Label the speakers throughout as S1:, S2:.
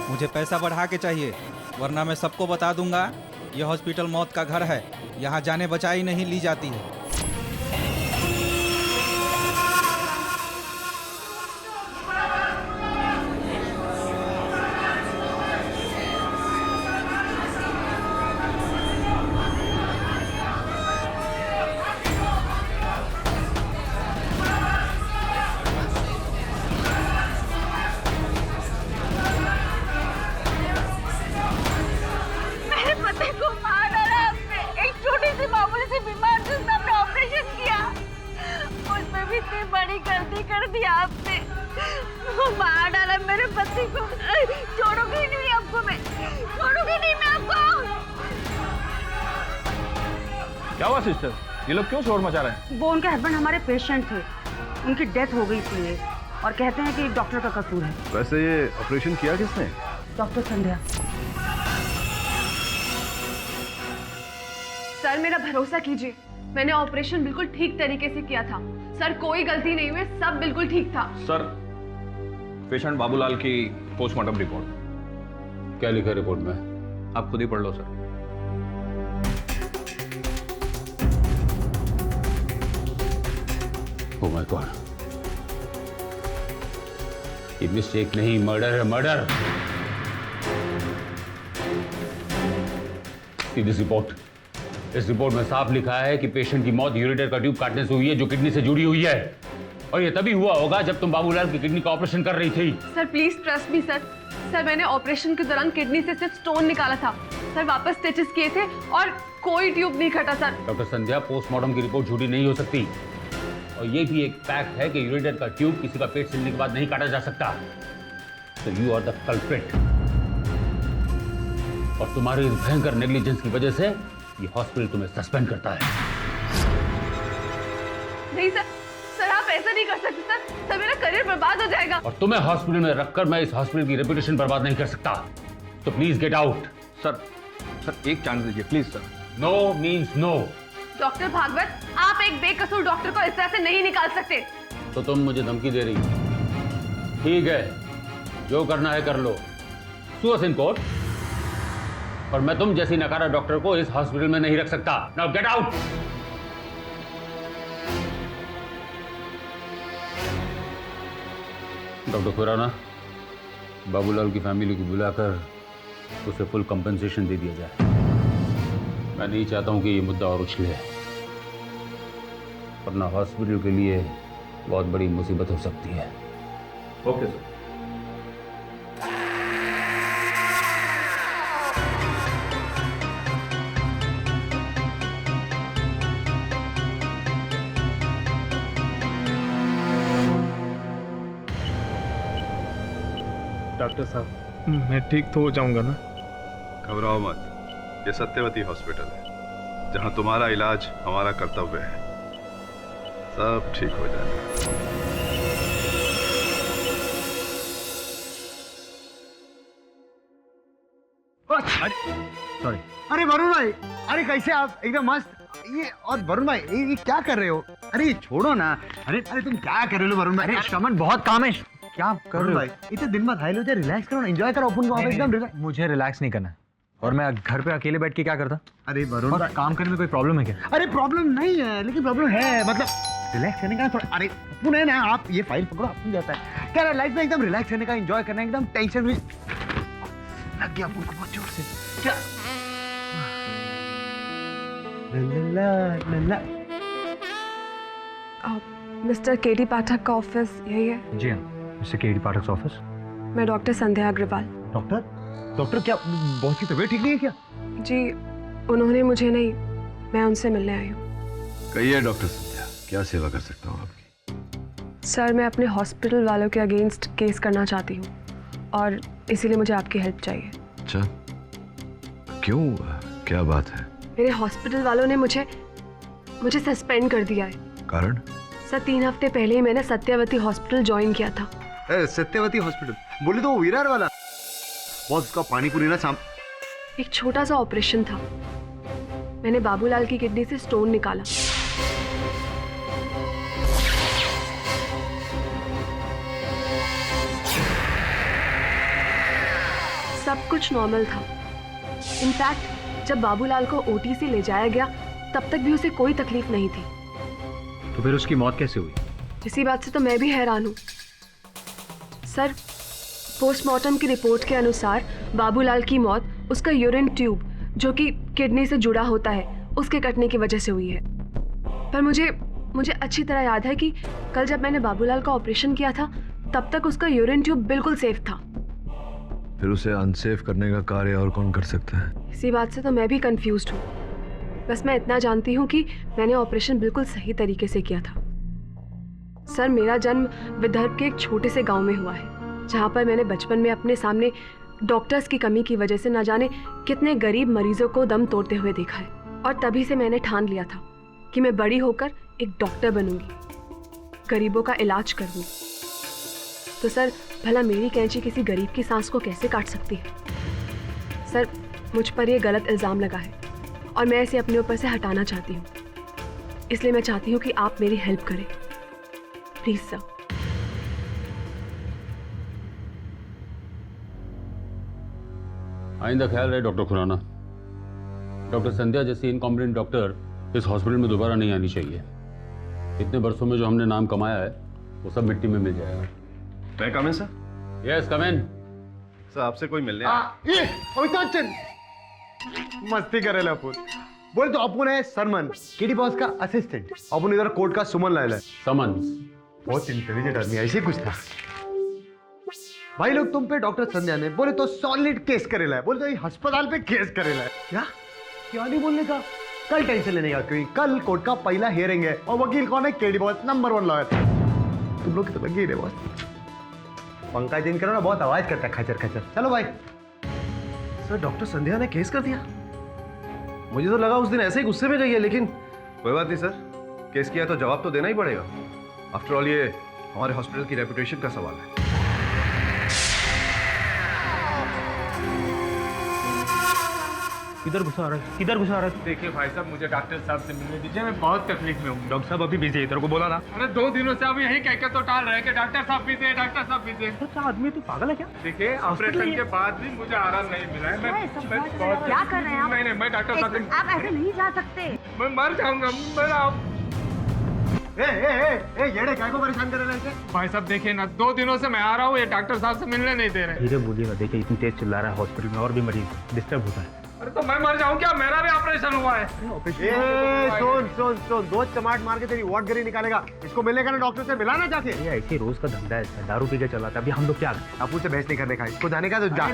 S1: मुझे पैसा बढ़ा के चाहिए, वरना मैं सबको बता दूंगा यह हॉस्पिटल मौत का घर है, यहाँ जाने बचाई नहीं ली जाती है।
S2: क्या हुआ सिस्टर, ये लोग क्यों शोर मचा रहे हैं?
S3: वो उनके हस्बैंड हमारे पेशेंट थे, उनकी डेथ हो गई इसलिए, और कहते हैं कि डॉक्टर का कसूर है।
S2: वैसे ये ऑपरेशन किया किसने?
S3: डॉक्टर संध्या।
S4: सर मेरा भरोसा कीजिए, मैंने ऑपरेशन बिल्कुल ठीक तरीके से किया था सर, कोई गलती नहीं हुई, सब बिल्कुल ठीक था।
S2: सर, पेशेंट बाबूलाल की पोस्टमार्टम रिपोर्ट।
S5: क्या लिखा रिपोर्ट में?
S2: आप खुद ही पढ़ लो सर।
S5: ओह माय गॉड, ये मिस्टेक नहीं, मर्डर है, मर्डर। दिस रिपोर्ट, इस रिपोर्ट में साफ लिखा है कि पेशेंट की मौत यूरेटर का ट्यूब काटने से हुई है, जो किडनी से जुड़ी हुई है, और ये तभी हुआ होगा जब तुम बाबूलाल की किडनी का ऑपरेशन कर रही थी।
S4: Sir please trust me sir, sir मैंने ऑपरेशन के दौरान किडनी से सिर्फ स्टोन निकाला था सर, वापस स्टिचेस किए थे और कोई ट्यूब नहीं कटा सर।
S5: डॉक्टर संध्या, पोस्टमार्टम की रिपोर्ट झूठी नहीं हो सकती, और ये भी एक फैक्ट है कि यूरेटर का ट्यूब किसी का पेट सिलने के बाद नहीं काटा जा सकता। So you are the culprit, और तुम्हारी इस भयंकर नेग्लिजेंस की वजह से ये हॉस्पिटल तुम्हें सस्पेंड करता है।
S4: नहीं सर, सर आप ऐसा नहीं कर सकते सर, सर मेरा करियर बर्बाद हो जाएगा।
S5: और तुम्हें हॉस्पिटल में रखकर मैं इस हॉस्पिटल की रेपुटेशन बर्बाद नहीं कर सकता, तो please get out.
S2: Sir, sir एक चांस दीजिए please sir.
S5: No means no.
S4: Doctor Bhagwat, आप एक बेकसूर डॉक्टर को इस तरह से नहीं निकाल सकते।
S5: तो तुम मुझे धमकी दे रही हो? ठीक है, जो करना है कर लो, सू अस इन कोर्ट, पर मैं तुम जैसी नकारा डॉक्टर को इस हॉस्पिटल में नहीं रख सकता। Now get out. Doctor Khurana, Babulal की फैमिली को बुलाकर उसे फुल कंपनसेशन दे दिया जाए। मैं नहीं चाहता हूं कि ये मुद्दा और उछले, वरना हॉस्पिटल के लिए बहुत बड़ी मुसीबत हो सकती है।
S2: Okay sir.
S6: डॉक्टर साहब, मैं ठीक तो हो जाऊंगा ना?
S7: घबराओ मत, ये सत्यवती हॉस्पिटल है, जहां तुम्हारा इलाज हमारा कर्तव्य है। सब ठीक हो जाएगा।
S8: सॉरी। अरे वरुण भाई, अरे कैसे आप? एकदम मस्त। ये और वरुण भाई, ये क्या कर रहे हो? अरे ये छोड़ो ना। अरे तुम क्या कर रहे हो वरुण भाई?
S6: अरे श्रमन, बहुत काम है। क्या कर रहे हो?
S8: इतने दिन बाद हाई लो जाए, रिलैक्स करो ना, एंजॉय करो अपन को। आप एकदम रिलैक्स।
S6: मुझे रिलैक्स नहीं करना है, और मैं घर पे अकेले बैठ के क्या करता?
S8: अरे वरुण भाई,
S6: काम करने में कोई प्रॉब्लम है क्या?
S8: अरे प्रॉब्लम नहीं है, लेकिन प्रॉब्लम है, मतलब रिलैक्स करने का थोड़ा। अरे अपन है ना, आप ये फाइल पकड़ो, अपन जाता है क्या लाइफ में एकदम रिलैक्स करने का, एंजॉय करना, एकदम टेंशन फ्री। लग गया अपन को बहुत जोर से। क्या
S4: मिस्टर केडी पाठक का ऑफिस यही है?
S6: जी हाँ, मिस्टर केडी पाठक ऑफिस।
S4: मैं डॉक्टर संध्या अग्रवाल।
S8: डॉक्टर? डॉक्टर क्या बहुत की तबीयत ठीक नहीं है क्या?
S4: जी, उन्होंने मुझे नहीं, मैं उनसे मिलने आई हूँ।
S7: कहिए डॉक्टर संध्या, क्या सेवा कर सकता हूँ आपकी?
S4: सर मैं अपने हॉस्पिटल वालों के अगेंस्ट केस करना चाहती हूँ और इसीलिए मुझे आपकी हेल्प चाहिए।
S9: अच्छा, क्यों? क्या बात है?
S4: मेरे हॉस्पिटल वालों ने मुझे सस्पेंड कर दिया है।
S9: कारण?
S4: सर 3 हफ्ते पहले ही मैंने सत्यवती हॉस्पिटल ज्वाइन किया था।
S8: सत्यवती हॉस्पिटल बोले तो विरार वाला बॉस, उसका पानी पूरी ना शाम।
S4: एक छोटा सा ऑपरेशन था, मैंने बाबूलाल की किडनी से स्टोन निकाला। सब कुछ नॉर्मल था। इनफैक्ट जब बाबूलाल को ओटी से ले जाया गया तब तक भी उसे कोई तकलीफ नहीं थी।
S6: तो फिर उसकी मौत कैसे हुई?
S4: इसी बात से तो मैं भी हैरान हूँ सर। पोस्टमार्टम की रिपोर्ट के अनुसार बाबूलाल की मौत उसका यूरिन ट्यूब जो कि किडनी से जुड़ा होता है उसके कटने की वजह से हुई है। पर मुझे अच्छी तरह याद है कि कल जब मैंने बाबूलाल का ऑपरेशन किया था तब तक उसका यूरिन ट्यूब बिल्कुल सेफ था।
S9: फिर उसे अनसेफ करने का कार्य और कौन कर सकता है?
S4: इसी बात से तो मैं भी कंफ्यूज्ड हूँ। बस मैं इतना जानती हूँ कि मैंने ऑपरेशन बिल्कुल सही तरीके से किया था। सर मेरा जन्म विदर्भ के एक छोटे से गांव में हुआ है जहाँ पर मैंने बचपन में अपने सामने डॉक्टर्स की कमी की वजह से न जाने कितने गरीब मरीजों को दम तोड़ते हुए देखा है। और तभी से मैंने ठान लिया था कि मैं बड़ी होकर एक डॉक्टर बनूंगी, गरीबों का इलाज करूंगी। तो सर भला मेरी कैंची किसी गरीब की सांस को कैसे काट सकती है? सर मुझ पर यह गलत इल्ज़ाम लगा है और मैं इसे अपने ऊपर से हटाना चाहती हूँ। इसलिए मैं चाहती हूँ कि आप मेरी हेल्प करें प्लीज सर।
S5: आइंदा ख्याल रहे डॉक्टर खुराना, डॉक्टर संध्या जैसी इनकॉम्पिटेंट डॉक्टर इस हॉस्पिटल में दोबारा नहीं आनी चाहिए। इतने वर्षों में जो हमने नाम कमाया है वो सब मिट्टी में मिल जाएगा।
S7: मैं कम इन सर?
S5: यस कम इन।
S7: सर आपसे कोई मिलने
S8: ये अमिताभ मस्ती करे अपुन बोले तो अपुन है सरमन केडी बॉस का असिस्टेंट। अपुन इधर कोर्ट का सुमन लायला है।
S5: समन्स।
S8: बहुत इंटेलिजेंट आदमी, ऐसे कुछ था। भाई लोग तुम पे डॉक्टर संध्या ने बोले तो सॉलिड केस करेला है, बोले तो ये अस्पताल पे केस करेला है। क्या नहीं बोलने का? कल टेंशन लेने का क्यों? कल कोर्ट का पहला हियरिंग है और वकील कौन है? KD boss, number 1 lawyer. तुम लोग तो लगे ही बॉस। पंकज दिन करो ना, बहुत आवाज करता है खचर खचर। चलो भाई।
S10: सर डॉक्टर संध्या ने केस कर दिया? मुझे तो लगा उस दिन ऐसे ही गुस्से में गई है, लेकिन
S7: कोई बात नहीं सर, केस किया तो जवाब तो देना ही पड़ेगा। आफ्टर ऑल ये हमारे हॉस्पिटल की रेपुटेशन का सवाल है।
S10: किधर घुसा रहा है? किधर घुसा रहा है?
S2: देखिए भाई साहब, मुझे डॉक्टर साहब से मिलने दीजिए, मैं बहुत तकलीफ में हूँ।
S10: डॉक्टर साहब अभी बिजी है, तेरे को बोला था।
S2: अरे 2 दिनों से आप यही कहकर तो टाल रहे कि डॉक्टर साहब बिजी है, डॉक्टर साहब बिजी है।
S10: क्या आदमी तू पागल है क्या?
S2: देखिए ऑपरेशन के बाद भी मुझे आराम नहीं मिला है। मैं बहुत
S3: क्या कर रहे हैं आप?
S2: नहीं, मैं डॉक्टर साहब से
S3: आप ऐसे नहीं जा सकते।
S2: मैं मर जाऊंगा।
S8: येड़े काय को परेशान कर रहे हैं?
S2: भाई साहब देखिए ना, 2 दिनों से मैं आ रहा हूँ, ये डॉक्टर साहब से मिलने नहीं दे रहे।
S10: धीरे बोलिएगा, देखिए इतनी तेज चिल्ला रहा है, हॉस्पिटल में और भी मरीज डिस्टर्ब होता है।
S2: अरे तो मैं मर जाऊँ क्या? मेरा भी ऑपरेशन हुआ है।
S8: सुन 2 चमाट मार के तेरी वॉट गरी निकालेगा। इसको मिलने का ना डॉक्टर से मिलाना जाके।
S10: ये ऐसे रोज का धंधा है इसका, दारू पी के चलाता है। अभी हम लोग क्या करें?
S8: आपू से बहस नहीं करने का, इसको जाने का तो जा।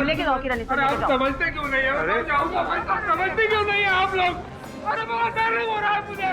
S3: लेके जाओ किरण,
S2: अरे आप समझते क्यों नहीं है? मैं जाऊंगा भाई साहब, समझते क्यों नहीं है आप लोग? अरे बहुत डर हो रहा है मुझे।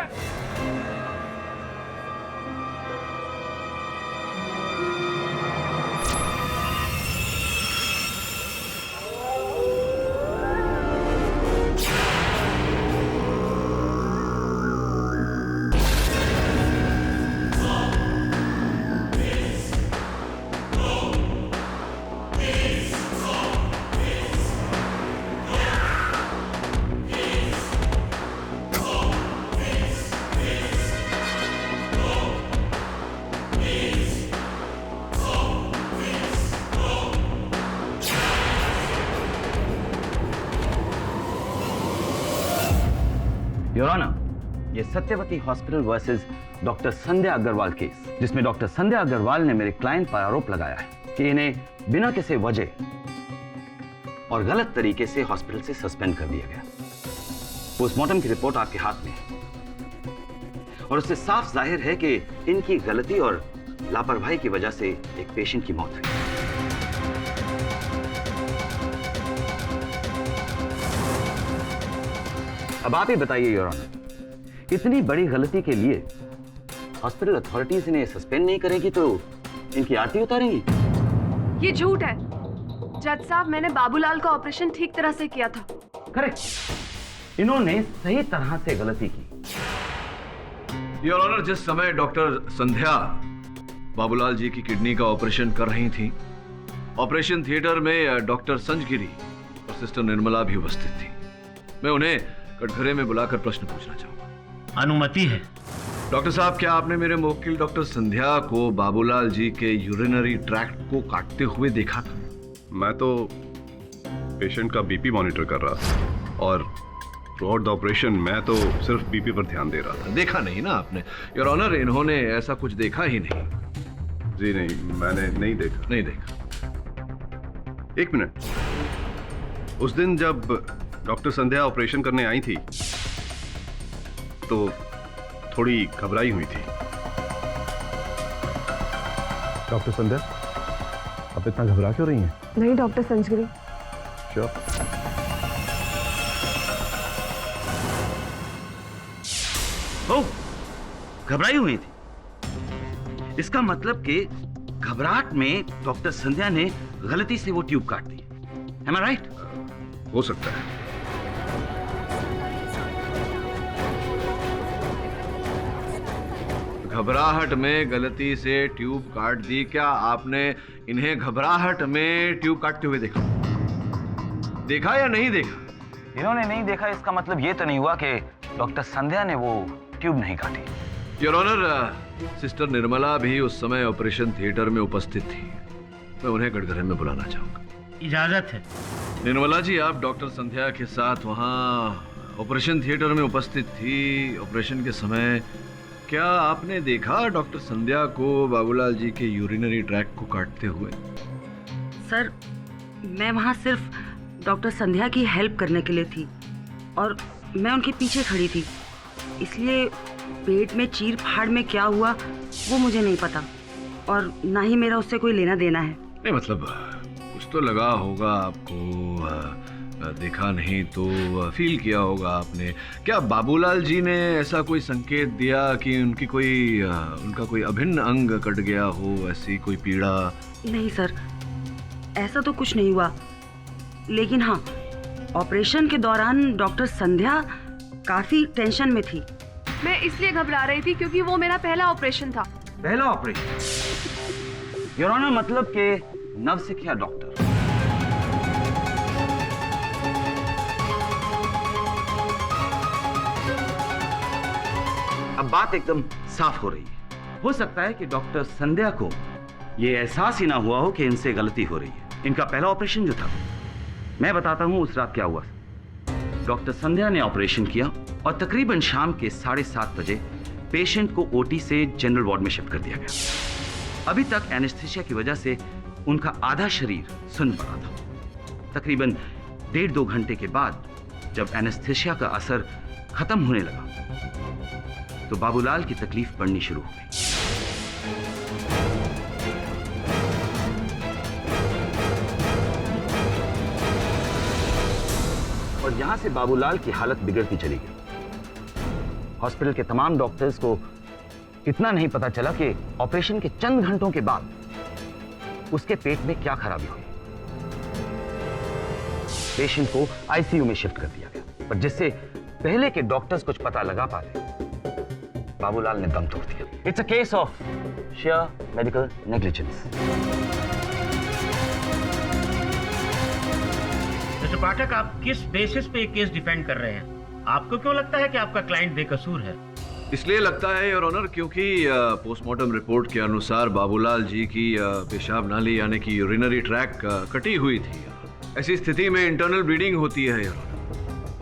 S11: योर ऑनर, ये सत्यवती हॉस्पिटल वर्सेस डॉक्टर संध्या अग्रवाल केस, जिसमें डॉक्टर संध्या अग्रवाल ने मेरे क्लाइंट पर आरोप लगाया है कि इन्हें बिना किसी वजह और गलत तरीके से हॉस्पिटल से सस्पेंड कर दिया गया। पोस्टमार्टम की रिपोर्ट आपके हाथ में है और उससे साफ जाहिर है कि इनकी गलती और लापरवाही की वजह से एक पेशेंट की मौत हुई। अब आप ही बताइए योर ऑनर, इतनी बड़ी गलती के लिए हॉस्पिटल अथॉरिटीज इन्हें सस्पेंड नहीं करेगी तो इनकी आरती उतारेंगी।
S4: ये झूठ है जज साहब, मैंने बाबूलाल का ऑपरेशन ठीक तरह से किया था।
S11: करेक्ट, इन्होंने सही तरह से गलती की।
S9: योर ऑनर, जिस समय डॉक्टर संध्या बाबूलाल जी की किडनी का ऑपरेशन कर रही थी, ऑपरेशन थिएटर में डॉक्टर संजगिरी और सिस्टर निर्मला भी उपस्थित थी। मैं उन्हें कटघरे में बुलाकर प्रश्न पूछना चाहूंगा।
S8: अनुमति है।
S9: डॉक्टर साहब, क्या आपने मेरे मुवक्किल डॉक्टर संध्या को बाबूलाल जी के यूरिनरी ट्रैक्ट को काटते हुए देखा था?
S7: मैं तो पेशेंट का बीपी मॉनिटर कर रहा था और थ्रू आउट द ऑपरेशन मैं तो सिर्फ बीपी पर ध्यान दे रहा था।
S9: देखा नहीं ना आपने? योर ऑनर, इन्होंने ऐसा कुछ देखा ही नहीं।
S7: जी नहीं, मैंने नहीं देखा।
S9: नहीं देखा।
S7: एक मिनट, उस दिन जब डॉक्टर संध्या ऑपरेशन करने आई थी तो थोड़ी घबराई हुई थी।
S10: डॉक्टर संध्या, आप इतना घबरा क्यों रही हैं?
S4: नहीं डॉक्टर संजगिरी।
S10: श्योर?
S11: ओ, घबराई हुई थी। इसका मतलब कि घबराहट में डॉक्टर संध्या ने गलती से वो ट्यूब काट दी। Am I right?
S7: हो सकता है।
S9: घबराहट में गलती से ट्यूब काट दी। क्या आपने इन्हें घबराहट में ट्यूब काटते हुए देखा? देखा या नहीं देखा?
S11: इन्होंने नहीं देखा, इसका मतलब ये तो नहीं हुआ कि डॉक्टर संध्या ने वो ट्यूब नहीं काटी।
S9: योर ऑनर, सिस्टर निर्मला भी उस समय ऑपरेशन थिएटर में उपस्थित थी। मैं उन्हें कटघरे में बुलाना चाहूंगा।
S8: इजाजत है।
S9: निर्मला जी, आप डॉक्टर संध्या के साथ वहाँ ऑपरेशन थिएटर में उपस्थित थी। ऑपरेशन के समय क्या आपने देखा डॉक्टर संध्या को बाबूलाल जी के यूरिनरी ट्रैक्ट को काटते हुए?
S3: सर, मैं वहाँ सिर्फ डॉक्टर संध्या की हेल्प करने के लिए थी और मैं उनके पीछे खड़ी थी, इसलिए पेट में चीर फाड़ में क्या हुआ वो मुझे नहीं पता और ना ही मेरा उससे कोई लेना देना है।
S9: नहीं, मतलब कुछ तो लगा होगा आपको, देखा नहीं तो फील किया होगा आपने। क्या बाबूलाल जी ने ऐसा कोई संकेत दिया कि उनका कोई अभिन्न अंग कट गया हो, ऐसी कोई पीड़ा?
S3: नहीं सर, ऐसा तो कुछ नहीं हुआ, लेकिन हाँ, ऑपरेशन के दौरान डॉक्टर संध्या काफी टेंशन में थी।
S4: मैं इसलिए घबरा रही थी क्योंकि वो मेरा पहला ऑपरेशन था।
S11: पहला ऑपरेशन? योर ऑनर, मतलब के नवसिखिया डॉक्टर। अब बात एकदम साफ हो रही है। हो सकता है कि डॉक्टर संध्या को यह एहसास ही ना हुआ हो कि इनसे गलती हो रही है। इनका पहला ऑपरेशन जो था, मैं बताता हूं उस रात क्या हुआ। डॉक्टर संध्या ने ऑपरेशन किया और तकरीबन शाम के 7:30 बजे पेशेंट को ओटी से जनरल वार्ड में शिफ्ट कर दिया गया। अभी तक एनेस्थीसिया की वजह से उनका आधा शरीर सुन्न पड़ा था। तकरीबन 1.5-2 घंटे के बाद जब एनेस्थीसिया का असर खत्म होने लगा तो बाबूलाल की तकलीफ बढ़नी शुरू हो गई। और यहां से बाबूलाल की हालत बिगड़ती चली गई। हॉस्पिटल के तमाम डॉक्टर्स को इतना नहीं पता चला कि ऑपरेशन के चंद घंटों के बाद उसके पेट में क्या खराबी हुई। पेशेंट को आईसीयू में शिफ्ट कर दिया गया, पर जिससे पहले के डॉक्टर्स कुछ पता लगा पाते, बाबूलाल ने दम तोड़ दिया। It's a case of sheer medical negligence.
S8: Mister Pathak, आप किस बेसिस पे ये केस डिफेंड कर रहे हैं? आपको क्यों लगता है कि आपका क्लाइंट बेकसूर है?
S9: इसलिए लगता है योर ऑनर क्योंकि पोस्टमार्टम रिपोर्ट के अनुसार बाबूलाल जी की पेशाब नाली यानी कि यूरिनरी ट्रैक कटी हुई थी। ऐसी स्थिति में इंटरनल ब्लीडिंग होती है योर ऑनर।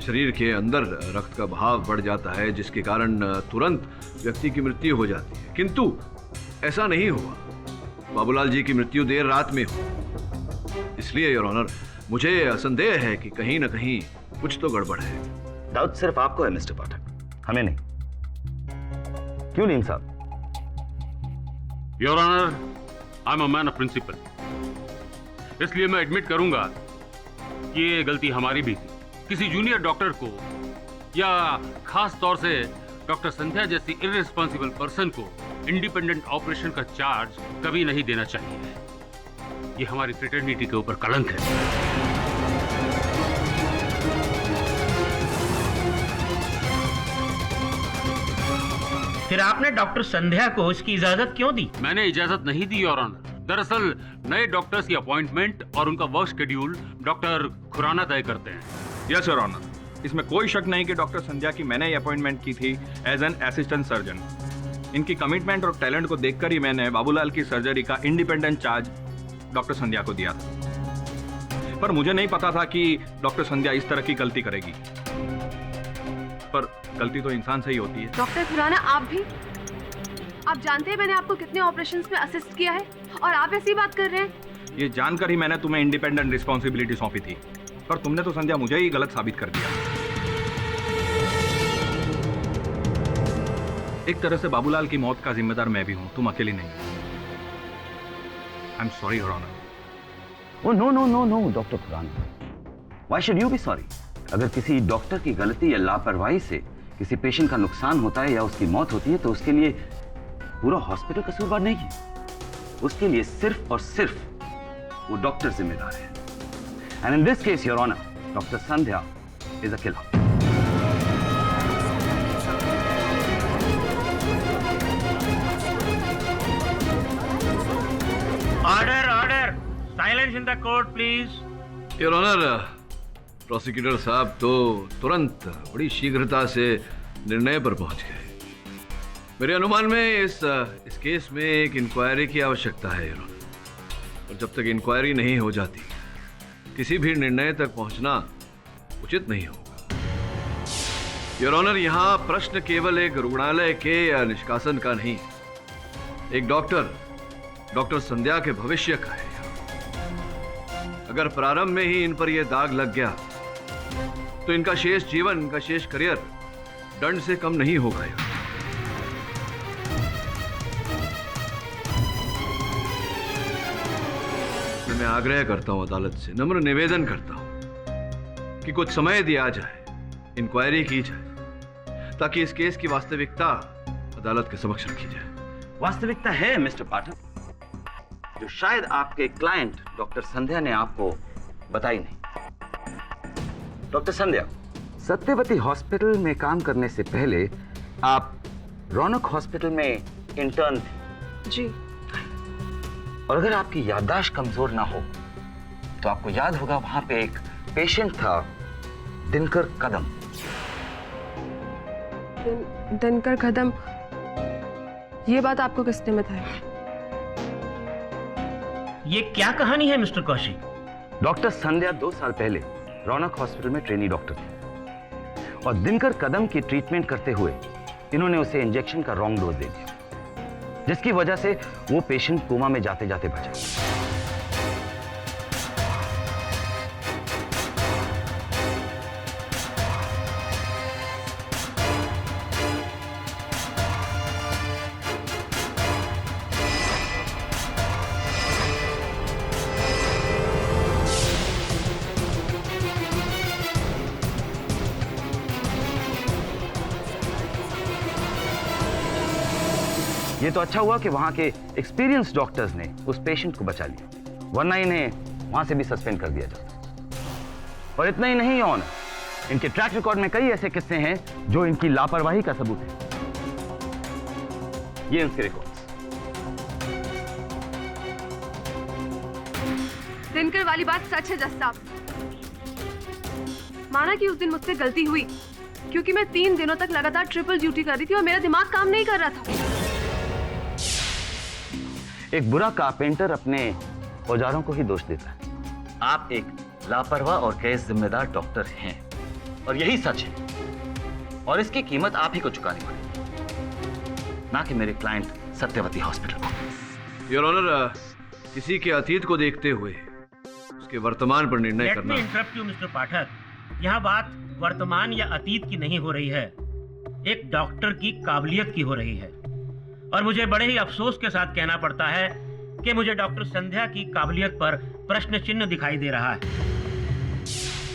S9: शरीर के अंदर रक्त का बहाव बढ़ जाता है जिसके कारण तुरंत व्यक्ति की मृत्यु हो जाती है, किंतु ऐसा नहीं हुआ। बाबूलाल जी की मृत्यु देर रात में हुई। इसलिए योर ऑनर मुझे संदेह है कि कहीं ना कहीं कुछ तो गड़बड़ है।
S11: डाउट सिर्फ आपको है मिस्टर पाठक, हमें नहीं। क्यों नीम साहब?
S5: Your honour, I am a man of principle, इसलिए मैं एडमिट करूंगा कि ये गलती हमारी भी थी। किसी जूनियर डॉक्टर को या खास तौर से डॉक्टर संध्या जैसी इररिस्पॉन्सिबल पर्सन को इंडिपेंडेंट ऑपरेशन का चार्ज कभी नहीं देना चाहिए। ये हमारी फ्रेटर्निटी के ऊपर कलंक है।
S12: फिर आपने डॉक्टर संध्या को इसकी इजाजत क्यों दी?
S5: मैंने इजाजत नहीं दी योर ऑनर। दरअसल नए डॉक्टर्स की अपॉइंटमेंट और उनका वर्क शेड्यूल डॉक्टर खुराना तय करते हैं।
S13: यस योर ऑनर, इसमें कोई शक नहीं कि डॉक्टर संध्या की मैंने ये अपॉइंटमेंट की थी एज एन असिस्टेंट सर्जन। इनकी कमिटमेंट और टैलेंट को देखकर ही मैंने बाबूलाल की सर्जरी का इंडिपेंडेंट चार्ज डॉक्टर संध्या को दिया था। पर मुझे नहीं पता था कि डॉक्टर संध्या इस तरह की गलती करेगी। पर गलती तो इंसान से ही होती है।
S4: डॉक्टर खुराना, आप जानते हैं मैंने आपको कितने ऑपरेशंस में असिस्ट किया है और आप ऐसी बात कर रहे हैं।
S13: ये जानकर ही मैंने तुम्हें इंडिपेंडेंट रिस्पॉन्सिबिलिटी सौंपी थी, पर तुमने तो संध्या मुझे ही गलत साबित कर दिया। एक तरह से बाबूलाल की मौत का जिम्मेदार मैं भी हूं, तुम अकेली नहीं। I am sorry your honour.
S11: Oh no no no no doctor Khurana, why should you be sorry? अगर किसी डॉक्टर की गलती या लापरवाही से किसी पेशेंट का नुकसान होता है या उसकी मौत होती है तो उसके लिए पूरा हॉस्पिटल कसूरवार नहीं है। उसके लिए सिर्फ और सिर्फ वो डॉक्टर जिम्मेदार है। And in this case your honour, doctor Sandhya is a killer.
S12: Order order, silence in the court please.
S9: Your honour, prosecutor साहब तो तुरंत बड़ी शीघ्रता से निर्णय पर पहुंच गए। मेरे अनुमान में इस केस में एक इंक्वायरी की आवश्यकता है योर ऑनर, और जब तक इंक्वायरी नहीं हो जाती किसी भी निर्णय तक पहुंचना उचित नहीं होगा। योर ऑनर, यहाँ प्रश्न केवल एक रुग्णालय के निष्कासन का नहीं, एक डॉक्टर संध्या के भविष्य का है। अगर प्रारंभ में ही इन पर यह दाग लग गया तो इनका शेष जीवन, इनका शेष करियर दंड से कम नहीं होगा। मैं आग्रह करता हूं अदालत से, नम्र निवेदन करता हूं कि कुछ समय दिया जाए, इंक्वायरी की जाए, ताकि इस केस की वास्तविकता अदालत के समक्ष रखी जाए।
S11: वास्तविकता है मिस्टर पाठक, जो शायद आपके क्लाइंट डॉक्टर संध्या ने आपको बताई नहीं। डॉक्टर संध्या, सत्यवती हॉस्पिटल में काम करने से पहले आप रौनक हॉस्पिटल में इंटर्न थे।
S4: जी।
S11: और अगर आपकी याददाश्त कमजोर ना हो तो आपको याद होगा वहां पे एक पेशेंट था, दिनकर कदम।
S4: दिनकर कदम, ये बात आपको किसने बताई?
S12: ये क्या कहानी है मिस्टर कौशिक?
S11: डॉक्टर संध्या 2 साल पहले रौनक हॉस्पिटल में ट्रेनी डॉक्टर थे और दिनकर कदम की ट्रीटमेंट करते हुए इन्होंने उसे इंजेक्शन का रॉन्ग डोज दे दिया, जिसकी वजह से वो पेशेंट कोमा में जाते जाते बचा। ये तो अच्छा हुआ कि वहां के एक्सपीरियंस डॉक्टर्स ने उस पेशेंट को बचा लिया, वरना इन्हें वहां से भी सस्पेंड कर दिया जाता। और इतना ही नहीं ऑन, इनके ट्रैक रिकॉर्ड में कई ऐसे किस्से हैं जो इनकी लापरवाही का सबूत है। ये इनके रिकॉर्ड्स।
S4: दिनकर वाली बात सच है जज साहब। माना कि उस दिन मुझसे गलती हुई, क्योंकि मैं 3 दिनों तक लगातार ट्रिपल ड्यूटी कर रही थी और मेरा दिमाग काम नहीं कर रहा था।
S11: एक बुरा कारपेंटर अपने औजारों को ही दोष देता है। आप एक लापरवाह और गैर जिम्मेदार डॉक्टर हैं और यही सच है, और इसकी कीमत आप ही को चुकानी पड़ेगी, ना कि मेरे क्लाइंट सत्यवती हॉस्पिटल को।
S9: योर ऑनर, किसी के अतीत को देखते हुए उसके वर्तमान पर निर्णय करना।
S12: इंटरप्ट यू मिस्टर पाठक, यहाँ बात वर्तमान या अतीत की नहीं हो रही है, एक डॉक्टर की काबिलियत की हो रही है। और मुझे बड़े ही अफसोस के साथ कहना पड़ता है कि मुझे डॉक्टर संध्या की काबिलियत पर प्रश्न चिन्ह दिखाई दे रहा है।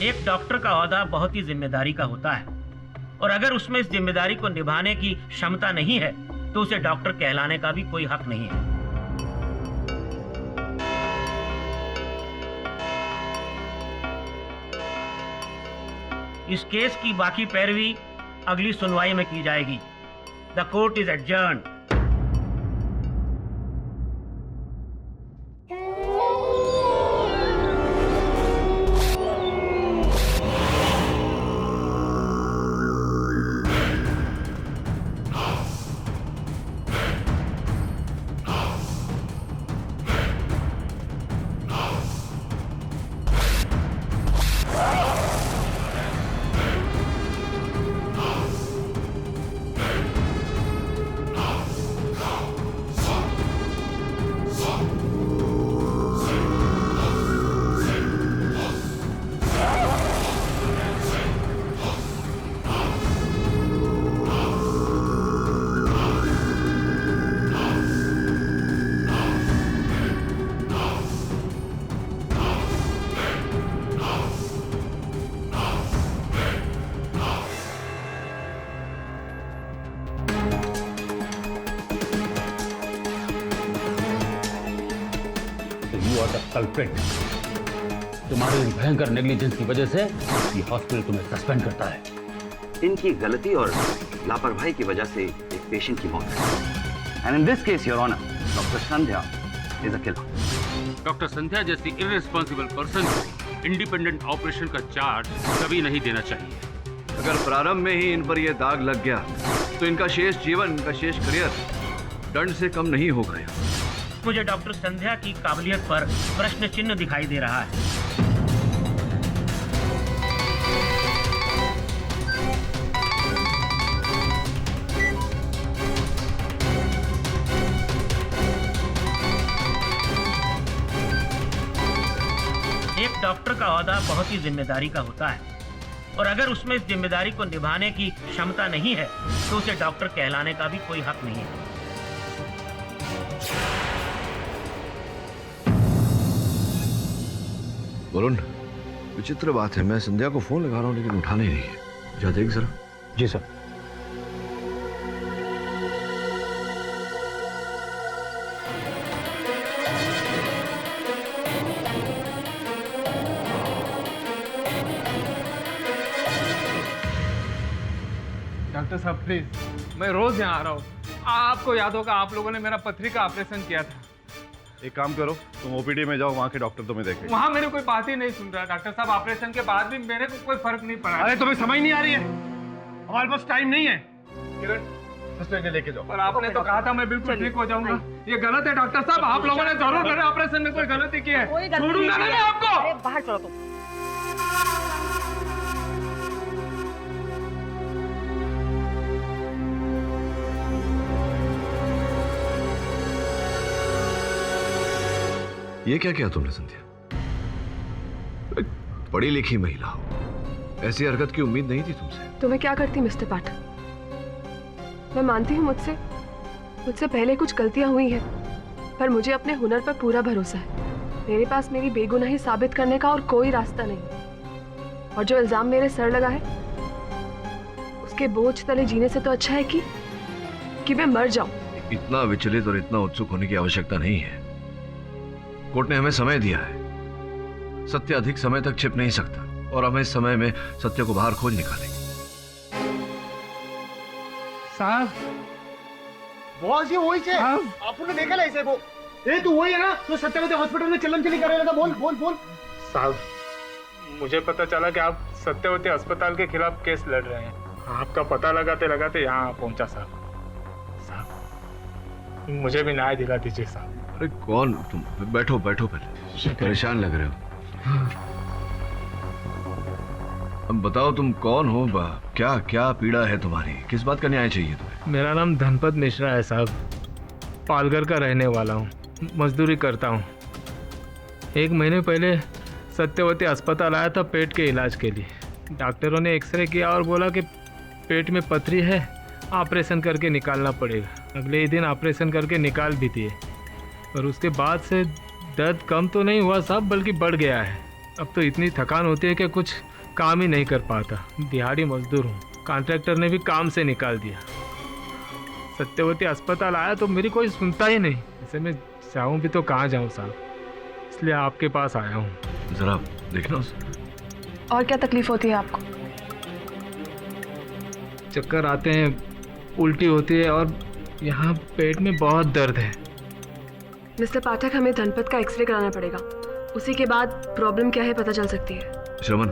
S12: एक डॉक्टर का ओहदा बहुत ही जिम्मेदारी का होता है, और अगर उसमें इस जिम्मेदारी को निभाने की क्षमता नहीं है तो उसे डॉक्टर कहलाने का भी कोई हक नहीं है। इस केस की बाकी पैरवी अगली सुनवाई में की जाएगी। The court is adjourned.
S5: Culprit, तुम्हारी भयंकर नेग्लिजेंस की वजह से ये हॉस्पिटल तुम्हें सस्पेंड करता है।
S11: इनकी गलती और लापरवाही की वजह से एक पेशेंट की मौत है। And in this case your honour, doctor Sandhya is a killer.
S5: Doctor Sandhya जैसी इररिस्पॉन्सिबल पर्सन को इंडिपेंडेंट ऑपरेशन का चार्ज कभी नहीं देना चाहिए।
S9: अगर प्रारंभ में ही इन पर यह दाग लग गया तो इनका शेष जीवन, इनका शेष करियर दंड से कम नहीं हो गया।
S12: मुझे डॉक्टर संध्या की काबिलियत पर प्रश्न चिन्ह दिखाई दे रहा है। एक डॉक्टर का ओहदा बहुत ही जिम्मेदारी का होता है और अगर उसमें इस जिम्मेदारी को निभाने की क्षमता नहीं है तो उसे डॉक्टर कहलाने का भी कोई हक नहीं है।
S9: वरुण, विचित्र बात है, मैं संध्या को फोन लगा रहा हूँ लेकिन उठाने ही नहीं है। जा देख जरा।
S6: जी सर।
S2: डॉक्टर साहब प्लीज, मैं रोज यहाँ आ रहा हूँ। आपको याद होगा आप लोगों ने मेरा पथरी का ऑपरेशन किया था।
S7: एक काम करो, तुम ओपीडी में जाओ, वहाँ के डॉक्टर तुम्हें देखेंगे।
S2: वहाँ मेरी कोई बात ही नहीं सुन रहा डॉक्टर साहब। ऑपरेशन के बाद भी मेरे को कोई फर्क नहीं पड़ा।
S10: अरे तुम्हें समझ नहीं आ रही है? हमारे पास टाइम नहीं है। किरण, सिस्टर ने लेके जाओ।
S2: पर आपने तो कहा था मैं बिल्कुल ठीक हो जाऊंगा। ये गलत है डॉक्टर साहब। आप लोगों ने जरूर मेरे ऑपरेशन में कोई गलती की है। छोड़ूंगा नहीं आपको।
S3: बाहर चलो तुम।
S9: ये क्या किया तुमने संध्या? पढ़ी लिखी महिला हो, ऐसी हरकत की उम्मीद नहीं थी तुमसे।
S4: तो मैं क्या करती मिस्टर पाठक? मैं मानती हूँ मुझसे पहले कुछ गलतियां हुई हैं, पर मुझे अपने हुनर पर पूरा भरोसा है। मेरे पास मेरी बेगुनाही साबित करने का और कोई रास्ता नहीं। और जो इल्जाम मेरे सर लगा है उसके बोझ तले जीने से तो अच्छा है कि मैं मर जाऊं।
S9: इतना विचलित और इतना उत्सुक होने की आवश्यकता नहीं है। कोर्ट ने हमें समय दिया है। सत्य अधिक समय तक छिप नहीं सकता और हम इस समय में सत्य को बाहर खोज निकालेंगे।
S2: साहब,
S8: बॉस ये वही है। आपने देखा ऐसे वो? ए तू वही है ना जो सत्यवती हॉस्पिटल में चलन चली कर रहा था? बोल बोल बोल।
S2: साहब, मुझे पता चला कि आप सत्यवती अस्पताल के खिलाफ केस लड़ रहे हैं। आपका पता लगाते लगाते यहाँ पहुंचा साहब। मुझे भी न्याय दिला दीजिए साहब।
S9: अरे कौन तुम? बैठो बैठो, पहले परेशान लग रहे हो। अब बताओ तुम कौन हो? क्या क्या पीड़ा है तुम्हारी? किस बात का न्याय चाहिए तुम्हें?
S2: मेरा नाम धनपत मिश्रा है साहब। पालघर का रहने वाला हूँ, मजदूरी करता हूँ। 1 महीने पहले सत्यवती अस्पताल आया था पेट के इलाज के लिए। डॉक्टरों ने एक्सरे किया और बोला कि पेट में पथरी है, ऑपरेशन करके निकालना पड़ेगा। अगले ही दिन ऑपरेशन करके निकाल भी दिए, और उसके बाद से दर्द कम तो नहीं हुआ साहब, बल्कि बढ़ गया है। अब तो इतनी थकान होती है कि कुछ काम ही नहीं कर पाता। दिहाड़ी मजदूर हूँ, कॉन्ट्रैक्टर ने भी काम से निकाल दिया। सत्यवती अस्पताल आया तो मेरी कोई सुनता ही नहीं। ऐसे में जाऊं भी तो कहाँ जाऊं साहब, इसलिए आपके पास आया हूँ।
S9: जरा देखना उसे।
S4: और क्या तकलीफ होती है आपको?
S2: चक्कर आते हैं, उल्टी होती है और यहाँ पेट में बहुत दर्द है।
S4: मिस्टर पाठक, हमें धनपत का एक्सरे कराना पड़ेगा, उसी के बाद प्रॉब्लम क्या है पता चल सकती है।
S9: श्रवण,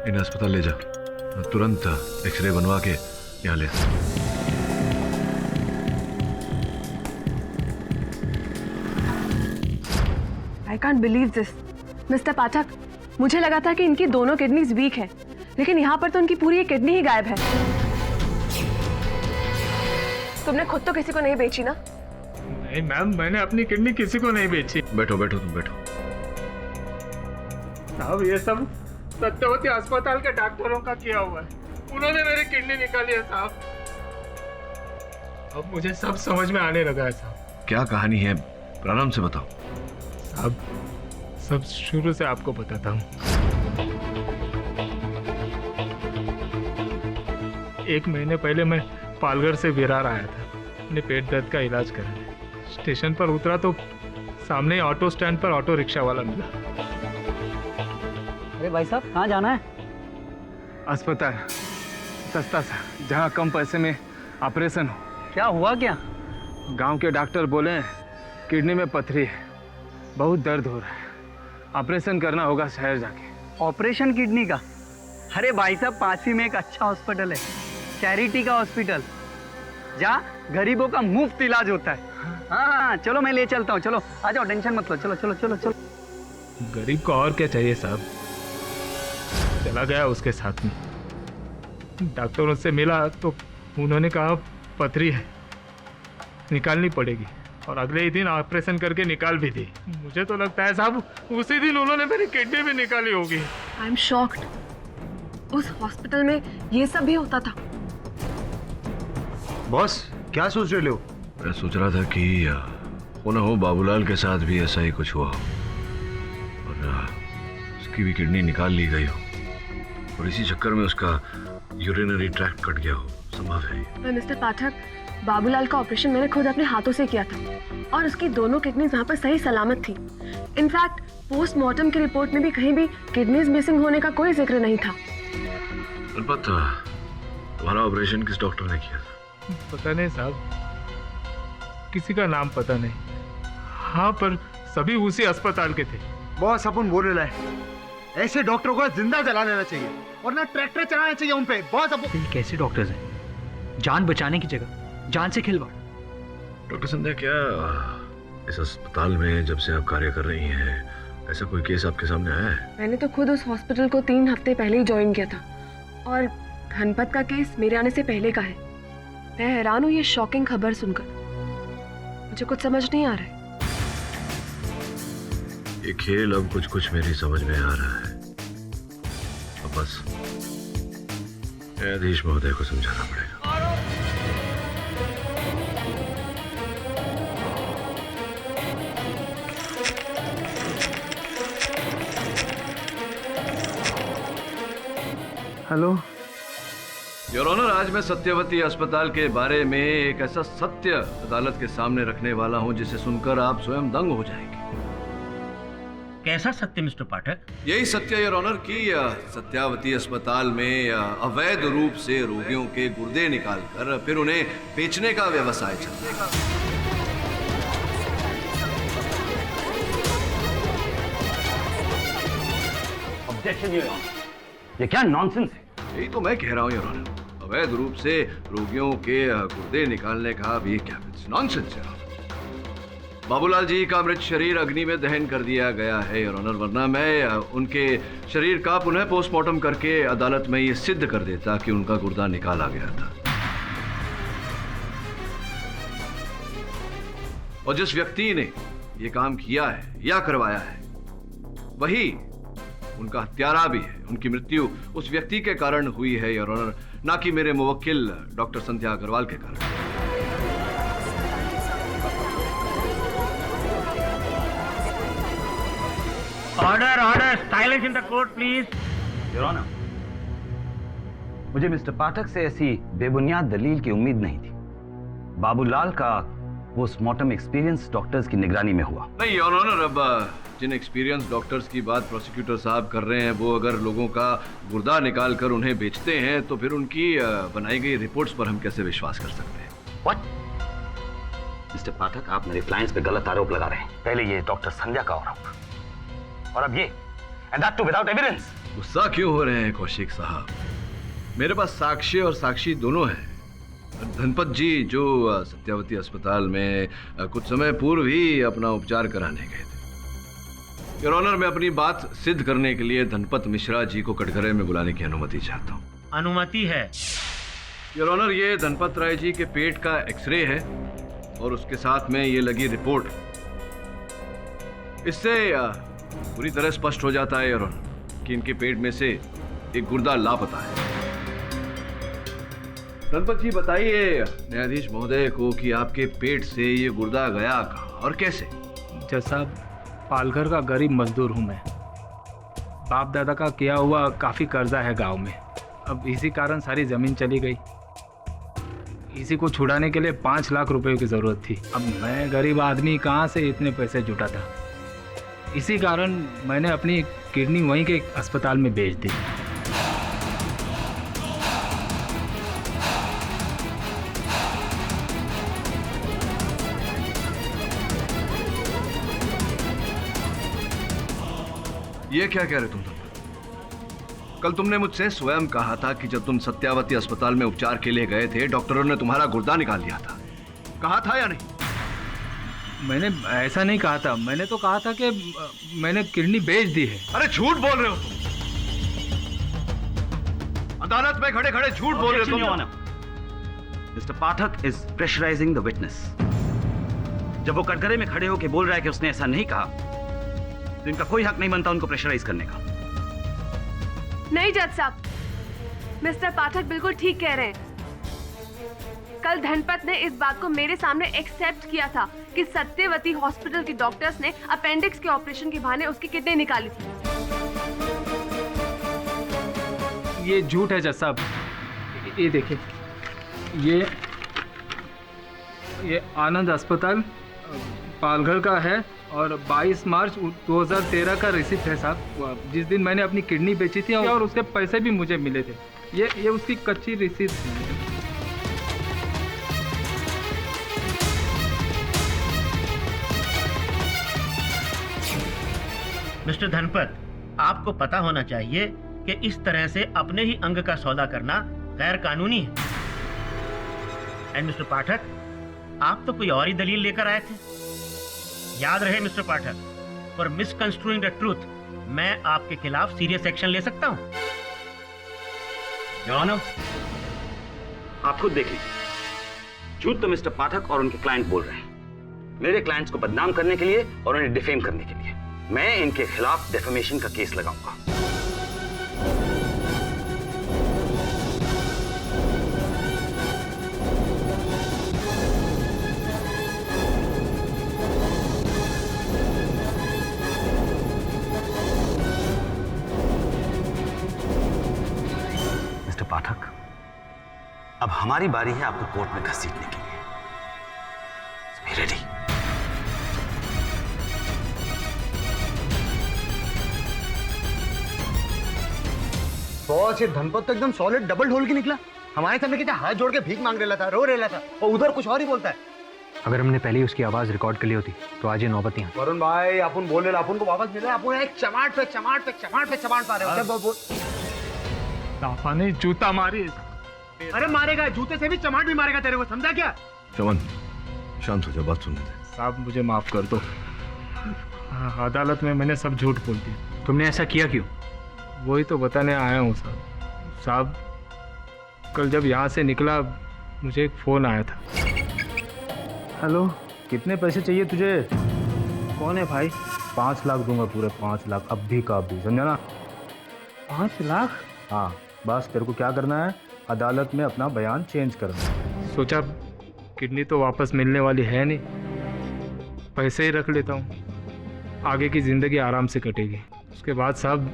S9: इन्हें अस्पताल ले जा, तुरंत एक्सरे बनवा के यहाँ ले।
S4: I can't believe this mister Pathak, मुझे लगा था कि इनकी दोनों किडनीज वीक है, लेकिन यहाँ पर तो उनकी पूरी एक किडनी ही गायब है। तुमने खुद तो किसी को नहीं बेची ना?
S2: नहीं मैम, मैंने अपनी किडनी किसी को नहीं बेची।
S9: बैठो बैठो, तुम बैठो।
S2: साहब ये सब सत्यवती अस्पताल के डॉक्टरों का किया हुआ है, उन्होंने मेरी किडनी निकाली है साहब। अब मुझे सब समझ में आने लगा है साहब।
S9: क्या कहानी है, प्रारंभ से बताओ।
S2: साहब सब शुरू से आपको बताता हूँ। 1 महीने पहले मैं पालघर से विरार आया था अपने पेट दर्द का इलाज कराने। स्टेशन पर उतरा तो सामने ऑटो स्टैंड पर ऑटो रिक्शा वाला मिला।
S14: अरे भाई साहब, कहाँ जाना है?
S2: अस्पताल, सस्ता सा, जहाँ कम पैसे में ऑपरेशन हो।
S14: क्या हुआ क्या?
S2: गांव के डॉक्टर बोले किडनी में पथरी है, बहुत दर्द हो रहा है, ऑपरेशन करना होगा शहर जाके।
S14: ऑपरेशन किडनी का? अरे भाई साहब, पास ही में एक अच्छा हॉस्पिटल है, चैरिटी का हॉस्पिटल, जहाँ गरीबों का मुफ्त इलाज होता है। हाँ, चलो मैं ले चलता हूँ, चलो आ जाओ, टेंशन मत लो, चलो चलो चलो चलो।
S2: गरीब को और क्या चाहिए साहब। चला गया उसके साथ में, डॉक्टरों से मिला तो उन्होंने कहा पथरी है, निकालनी पड़ेगी, और अगले ही दिन ऑपरेशन करके निकाल भी दी। मुझे तो लगता है साहब उसी दिन उन्होंने मेरी किडनी भी निकाली होगी।
S4: आई एम शॉक्ड, उस हॉस्पिटल में ये सब भी होता था।
S8: बॉस क्या सोच रहे हो?
S9: मैं सोच रहा था कि हो ना हो बाबूलाल के साथ भी ऐसा ही कुछ हुआ हो और उसकी भी किडनी निकाल ली गई हो और इसी चक्कर में उसका यूरिनरी ट्रैक्ट कट गया हो। संभव है।
S4: मिस्टर पाठक, बाबूलाल का ऑपरेशन मैंने खुद अपने हाथों से किया था और उसकी दोनों किडनीज वहाँ पर सही सलामत थी। इनफैक्ट पोस्टमार्टम की रिपोर्ट में भी कहीं भी किडनीज मिसिंग होने का कोई जिक्र नहीं था।
S9: तुम्हारा ऑपरेशन किस डॉक्टर ने किया था?
S2: पता नहीं साहब, किसी का नाम पता नहीं। हाँ, पर सभी उसी अस्पताल के थे।
S8: बॉस अपन बोल रहे हैं, ऐसे डॉक्टरों को जिंदा जला लेना चाहिए और ना ट्रैक्टर चलाना चाहिए उन पे। बॉस अपन
S14: कैसे डॉक्टर्स हैं, जान बचाने की जगह जान से खिलवाड़।
S9: डॉक्टर संध्या, क्या इस अस्पताल में जब से आप कार्य कर रही हैं ऐसा कोई केस आपके सामने आया है?
S4: मैंने तो खुद उस हॉस्पिटल को 3 हफ्ते पहले ही ज्वाइन किया था और धनपत का केस मेरे आने से पहले का है। मैं हैरान हूँ ये शॉकिंग खबर सुनकर, मुझे कुछ समझ नहीं आ रहा है।
S9: ये खेल अब कुछ कुछ मेरी समझ में आ रहा है। अब बस न्यायाधीश महोदय को समझाना पड़ेगा।
S2: हेलो
S9: योर ऑनर, आज मैं सत्यवती अस्पताल के बारे में एक ऐसा सत्य अदालत के सामने रखने वाला हूं जिसे सुनकर आप स्वयं दंग हो जाएंगे।
S12: कैसा सत्य मिस्टर पाठक?
S9: यही सत्य योर ऑनर कि सत्यावती अस्पताल में अवैध रूप से रोगियों के गुर्दे निकालकर फिर उन्हें बेचने का व्यवसाय चल रहा है।
S11: ऑब्जेक्शन योर ऑनर, ये क्या नॉनसेंस है?
S9: यही तो मैं कह रहा हूँ योर ऑनर, अवैध रूप से रोगियों के गुर्दे निकालने का भी क्या नॉनसेंस है। बाबूलाल जी का मृत शरीर अग्नि में दहन कर दिया गया है योर ऑनर, वरना मैं उनके शरीर का पुनः पोस्टमार्टम करके अदालत में ये सिद्ध कर देता कि उनका गुर्दा निकाला गया था। और जिस व्यक्ति ने ये काम किया है या करवाया है वही उनका हत्यारा भी है। उनकी मृत्यु उस व्यक्ति के कारण हुई है योर ऑनर, ना कि मेरे मुवक्किल डॉक्टर संध्या अग्रवाल के कारण।
S12: Order order, silence in the court please.
S11: Your honour, मुझे मिस्टर पाठक से ऐसी बेबुनियाद दलील की उम्मीद नहीं थी। बाबूलाल का पोस्टमार्टम एक्सपीरियंस डॉक्टर्स की निगरानी में हुआ।
S9: नहीं योर ऑनर, अब जिन एक्सपीरियंस डॉक्टर्स की बात प्रोसिक्यूटर साहब कर रहे हैं, वो अगर लोगों का गुर्दा निकाल कर उन्हें बेचते हैं तो फिर उनकी बनाई गई रिपोर्ट्स पर हम कैसे विश्वास कर सकते हैं?
S11: व्हाट? मिस्टर पाठक, आप मेरे क्लाइंट्स पे गलत आरोप लगा रहे हैं। पहले ये डॉक्टर संध्या का आरोप और अब ये, and that too without evidence.
S9: गुस्सा क्यों हो रहे हैं कौशिक साहब? मेरे पास साक्ष्य और साक्षी दोनों हैं। धनपत जी जो सत्यावती अस्पताल में कुछ समय पूर्व ही अपना उपचार कराने गए थे। योर ऑनर, मैं अपनी बात सिद्ध करने के लिए धनपत मिश्रा जी को कटघरे में बुलाने की अनुमति चाहता हूँ।
S12: अनुमति है
S9: योर ऑनर। ये धनपत राय जी के पेट का एक्सरे है और उसके साथ में ये लगी रिपोर्ट। इससे पूरी तरह स्पष्ट हो जाता है योर ऑनर कि इनके पेट में से एक गुर्दा लापता है। धनपत जी बताइए न्यायाधीश महोदय को कि आपके पेट से ये गुर्दा गया कहाँ और कैसे?
S2: जैसा पालघर का गरीब मजदूर हूँ मैं। बाप दादा का किया हुआ काफ़ी कर्जा है गांव में। अब इसी कारण सारी ज़मीन चली गई। इसी को छुड़ाने के लिए 5 लाख रुपए की ज़रूरत थी। अब मैं गरीब आदमी कहाँ से इतने पैसे जुटा था। इसी कारण मैंने अपनी किडनी वहीं के अस्पताल में बेच दी।
S9: ये क्या कह रहे तुम? कल तुमने मुझसे स्वयं कहा था कि जब तुम सत्यावती अस्पताल में उपचार के लिए गए थे, डॉक्टरों ने तुम्हारा गुर्दा निकाल लिया था। कहा था या नहीं?
S2: मैंने ऐसा नहीं कहा था। मैंने तो कहा था कि मैंने किडनी बेच दी है।
S9: अरे झूठ बोल रहे हो तुम। अदालत में खड़े खड़े झूठ बोल रहे हो तुम।
S11: Mister Pathak is pressurising the witness. जब वो कटघरे में खड़े होकर बोल रहा है कि उसने ऐसा नहीं कहा, तो इनका कोई हक नहीं बनता उनको प्रेशराइज करने का।
S4: नहीं जज साहब, मिस्टर पाठक बिल्कुल ठीक कह रहे हैं। कल धनपत ने इस बात को मेरे सामने एक्सेप्ट किया था कि सत्यवती हॉस्पिटल के डॉक्टर्स ने अपेंडिक्स के ऑपरेशन के बहाने उसकी किडनी निकाली थी।
S2: ये झूठ है जज साहब। ये देखिए, ये आनंद अस्पताल पालघर का है और 22 मार्च 2013 का रिसिप्ट है साहब, जिस दिन मैंने अपनी किडनी बेची थी और उसके पैसे भी मुझे मिले थे। ये उसकी कच्ची रिसिप्ट है।
S12: मिस्टर धनपत, आपको पता होना चाहिए कि इस तरह से अपने ही अंग का सौदा करना गैर कानूनी है। एंड मिस्टर पाठक, आप तो कोई और ही दलील लेकर आए थे। याद रहे mister Pathak, for misconstruing the truth मैं आपके खिलाफ सीरियस एक्शन ले सकता हूं।
S11: योर ऑनर, आप खुद देख लीजिए। झूठ तो मिस्टर पाठक और उनके क्लाइंट बोल रहे हैं, मेरे क्लाइंट्स को बदनाम करने के लिए और उन्हें डिफेम करने के लिए। मैं इनके खिलाफ डेफेमेशन का केस लगाऊंगा। मिस्टर पाठक, अब हमारी बारी है आपको कोर्ट में घसीटने के लिए। Be ready.
S8: बॉस, ये धनपत तो एकदम सॉलिड डबल ढोल के निकला। हमारे सामने क्या हाथ जोड़ के भीख मांग रहा था, रो रहा था, और उधर कुछ और ही बोलता है।
S6: अगर हमने पहले ही उसकी आवाज रिकॉर्ड कर ली होती तो आज ये नौबत यहाँ।
S8: वरुण भाई, अपन बोल रहे, अपन को वापस मिले, अपन एक चमाट पे चमाट पे चमाट पे चमाट पा रहे हो।
S2: ताफा ने जूता मारी।
S8: अरे मारेगा, जूते से भी चमाट भी मारेगा तेरे को, समझा क्या?
S9: चमन, शांत हो जा, बात सुनने दे।
S2: साहब मुझे माफ कर दो। अदालत में मैंने सब झूठ बोल दिया।
S6: तुमने ऐसा किया क्यों?
S2: वही तो बताने आया हूँ साहब। साहब, कल जब यहाँ से निकला मुझे एक फ़ोन आया था।
S6: हेलो, कितने पैसे चाहिए तुझे?
S2: कौन है भाई?
S6: 5 लाख दूंगा, पूरे 5 लाख, अब भी का भी, समझा ना?
S2: 5 लाख?
S6: हाँ, बस तेरे को क्या करना है, अदालत में अपना बयान चेंज करना।
S2: सोचा किडनी तो वापस मिलने वाली है नहीं, पैसे ही रख लेता हूँ, आगे की ज़िंदगी आराम से कटेगी। उसके बाद साहब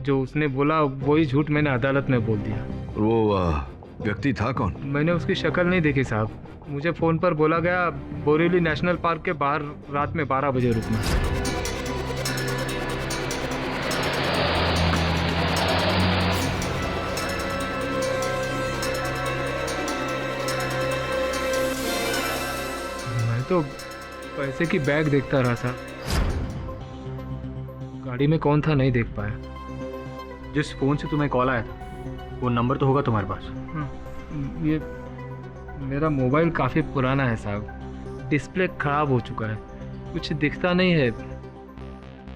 S2: जो उसने बोला वही झूठ मैंने अदालत में बोल दिया।
S9: वो व्यक्ति था कौन?
S2: मैंने उसकी शक्ल नहीं देखी साहब, मुझे फ़ोन पर बोला गया बोरीवली नेशनल पार्क के बाहर रात में 12 बजे रुकना। मैं तो पैसे की बैग देखता रहा साहब, गाड़ी में कौन था नहीं देख पाया।
S6: जिस फोन से तुम्हें कॉल आया था वो नंबर तो होगा तुम्हारे पास?
S2: ये मेरा मोबाइल काफ़ी पुराना है साहब, डिस्प्ले खराब हो चुका है, कुछ दिखता नहीं है,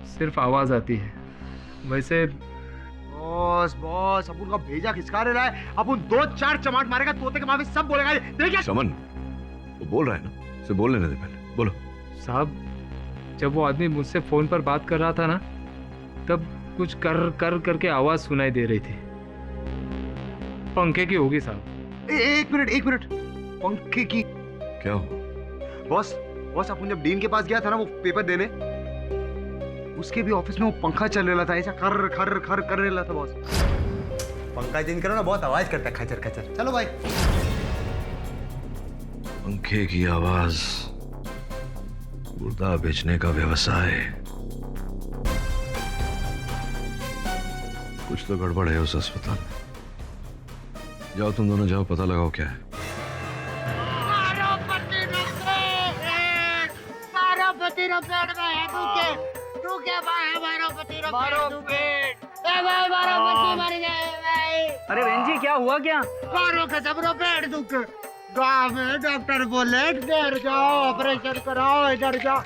S2: सिर्फ आवाज़ आती है। वैसे
S8: बॉस बॉस अपन का भेजा खिसका रहा है, अपन 2-4 चमाट मारेगा तोते के माफी सब बोलेगा। देखिए
S9: समन, वो बोल रहा है ना, उसे बोलने दे पहले, बोलो।
S2: साहब जब वो आदमी मुझसे फ़ोन पर बात कर रहा था ना, तब कुछ कर कर करके आवाज़ सुनाई दे रही थी, पंखे की होगी साहब।
S8: एक मिनट, पंखे की
S9: क्या हो?
S8: बॉस अपन जब डीन के पास गया था ना वो पेपर देने, उसके भी ऑफिस में वो पंखा चल रहा था, ऐसा खर खर खर कर रहा था बॉस। पंखा चेंज करो ना, बहुत आवाज करता है, खचर खचर। चलो भाई।
S9: पंखे की आवाज, मुर्दा बेचने का व्यवसाय, कुछ तो गड़बड़ है उस अस्पताल में। जाओ तुम दोनों जाओ, पता लगाओ क्या है।
S14: अरे बहन जी क्या हुआ क्या?
S8: पेट दुख गाँव में डॉक्टर बोले इधर जाओ ऑपरेशन कराओ, इधर जाओ।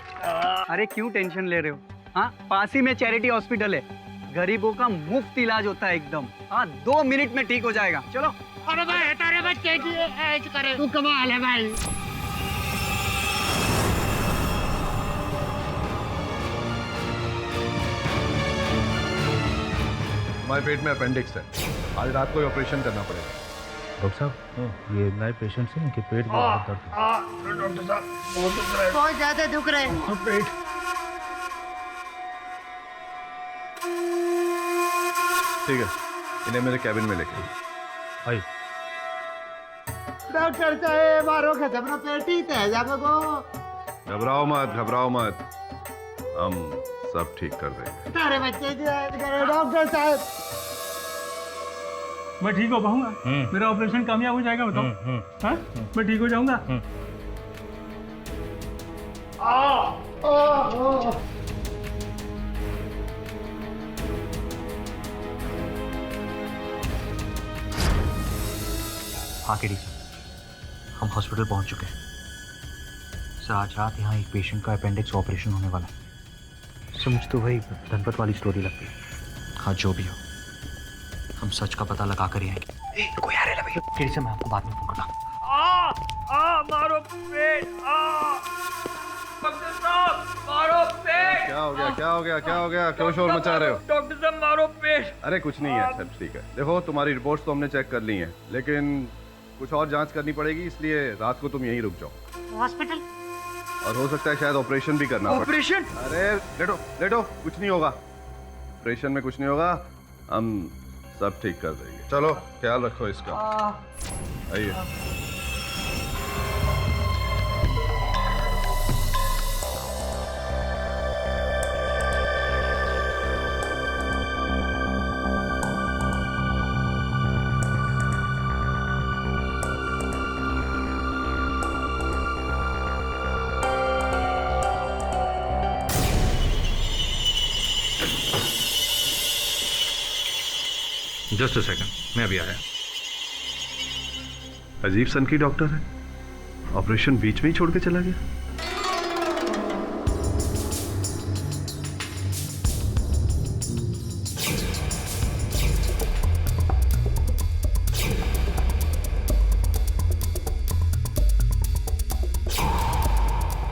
S14: अरे क्यों टेंशन ले रहे हो? हाँ, पास ही में चैरिटी हॉस्पिटल है, गरीबों का मुफ्त इलाज होता है एकदम। हाँ 2 मिनट में ठीक हो जाएगा, चलो।
S8: अरे भाई तेरे बच्चे की ऐश करे, तू कमाल है भाई।
S7: हमारे पेट में अपेंडिक्स है, आज रात को ऑपरेशन करना पड़ेगा।
S6: डॉक्टर साहब ये नए पेशेंट से इनके पेट में बहुत दर्द है।
S8: डॉक्टर साहब बहुत ज्यादा दुख रहे हैं पेट।
S7: ठीक है, इन्हें मेरे कैबिन में लेके
S6: आइए।
S8: डॉक्टर साहब मारो खत्म ना पेटी तेजा को।
S7: घबराओ मत, हम सब ठीक कर देंगे।
S8: तारे बच्चे की ऐश करे डॉक्टर साहब।
S15: मैं ठीक हो पाऊंगा? मेरा ऑपरेशन कामयाब हो जाएगा बताओ? हाँ मैं ठीक हो जाऊंगा?
S6: हाँ केडी सर, हम हॉस्पिटल पहुंच चुके हैं सर। आज रात यहाँ एक पेशेंट का अपेंडिक्स ऑपरेशन होने वाला है सर। मुझे तो वही धनपत वाली स्टोरी लगती है। हाँ जो भी हो, हम सच का पता लगा कर ही आएंगे। कोई आ रहा है भैया। केडी सर मैं आपको बाद में फोन करता हूँ।
S15: मारो पेट, डॉक्टर साहब मारो पेट।
S7: क्या हो गया क्यों शोर मचा रहे हो?
S15: डॉक्टर साहब मारो पेट।
S7: अरे कुछ नहीं है, सब ठीक है। देखो तुम्हारी रिपोर्ट्स तो हमने चेक कर ली हैं, लेकिन कुछ और जांच करनी पड़ेगी, इसलिए रात को तुम यहीं रुक जाओ
S8: हॉस्पिटल।
S7: और हो सकता है शायद ऑपरेशन भी करना पड़े।
S8: ऑपरेशन?
S7: अरे लेटो, कुछ नहीं होगा, ऑपरेशन में कुछ नहीं होगा, हम सब ठीक कर देंगे। चलो ख्याल रखो इसका। आइए।
S13: जस्ट अ सेकंड, मैं अभी आया।
S7: अजीब सन की डॉक्टर है, ऑपरेशन बीच में ही छोड़ के चला गया।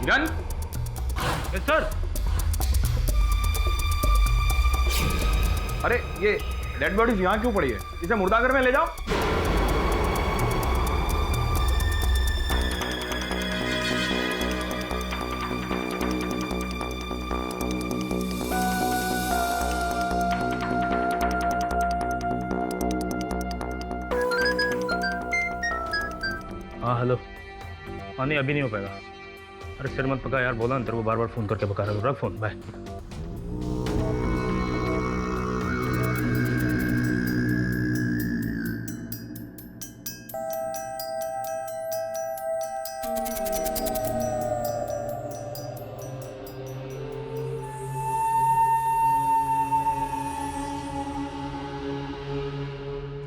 S13: गन?
S15: Yes sir.
S13: अरे ये डेड बॉडीज यहाँ क्यों पड़ी है? इसे मुर्दाघर में ले जाओ।
S6: हेलो। हाँ नहीं अभी नहीं हो पाएगा। अरे सिर मत पका यार, बोला ना तेरे को बार बार फ़ोन करके पका रहा हूँ। रख फ़ोन, बाय।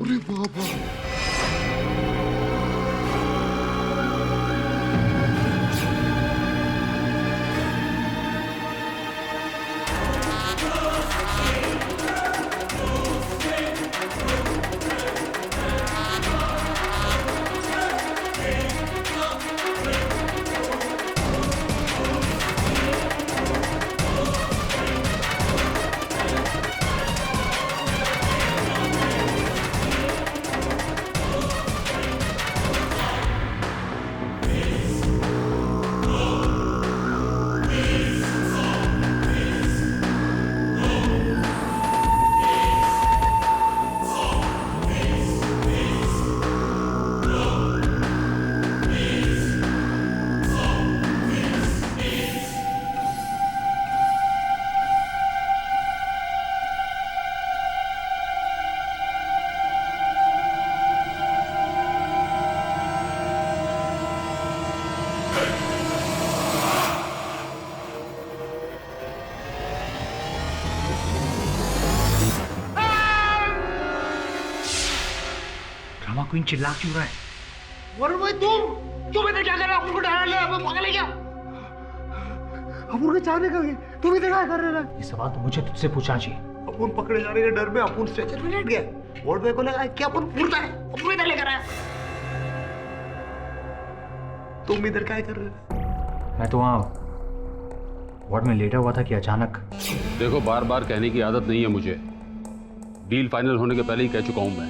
S8: अरे बाबा,
S6: क्वीन चिल्ला क्यों रहा है?
S8: वरुण भाई तुम इधर क्या कर रहे हो? अपुन को डरा लिया, अब पागल है क्या? अपुन को चाहने का तुम इधर क्या कर रहे हो?
S6: ये सवाल तो मुझे तुझसे पूछना चाहिए।
S8: अपुन पकड़े जाने के डर में अपुन स्ट्रेचर पे लेट गया। वरुण भाई को लगा कि अपुन फूलता है, अपुन इधर लेकर आया। तुम इधर क्या कर रहे हो?
S6: मैं तो वहाँ वार्ड में लेटा हुआ था कि अचानक।
S5: देखो बार बार कहने की आदत नहीं है मुझे। डील फाइनल होने के पहले ही कह चुका हूं मैं,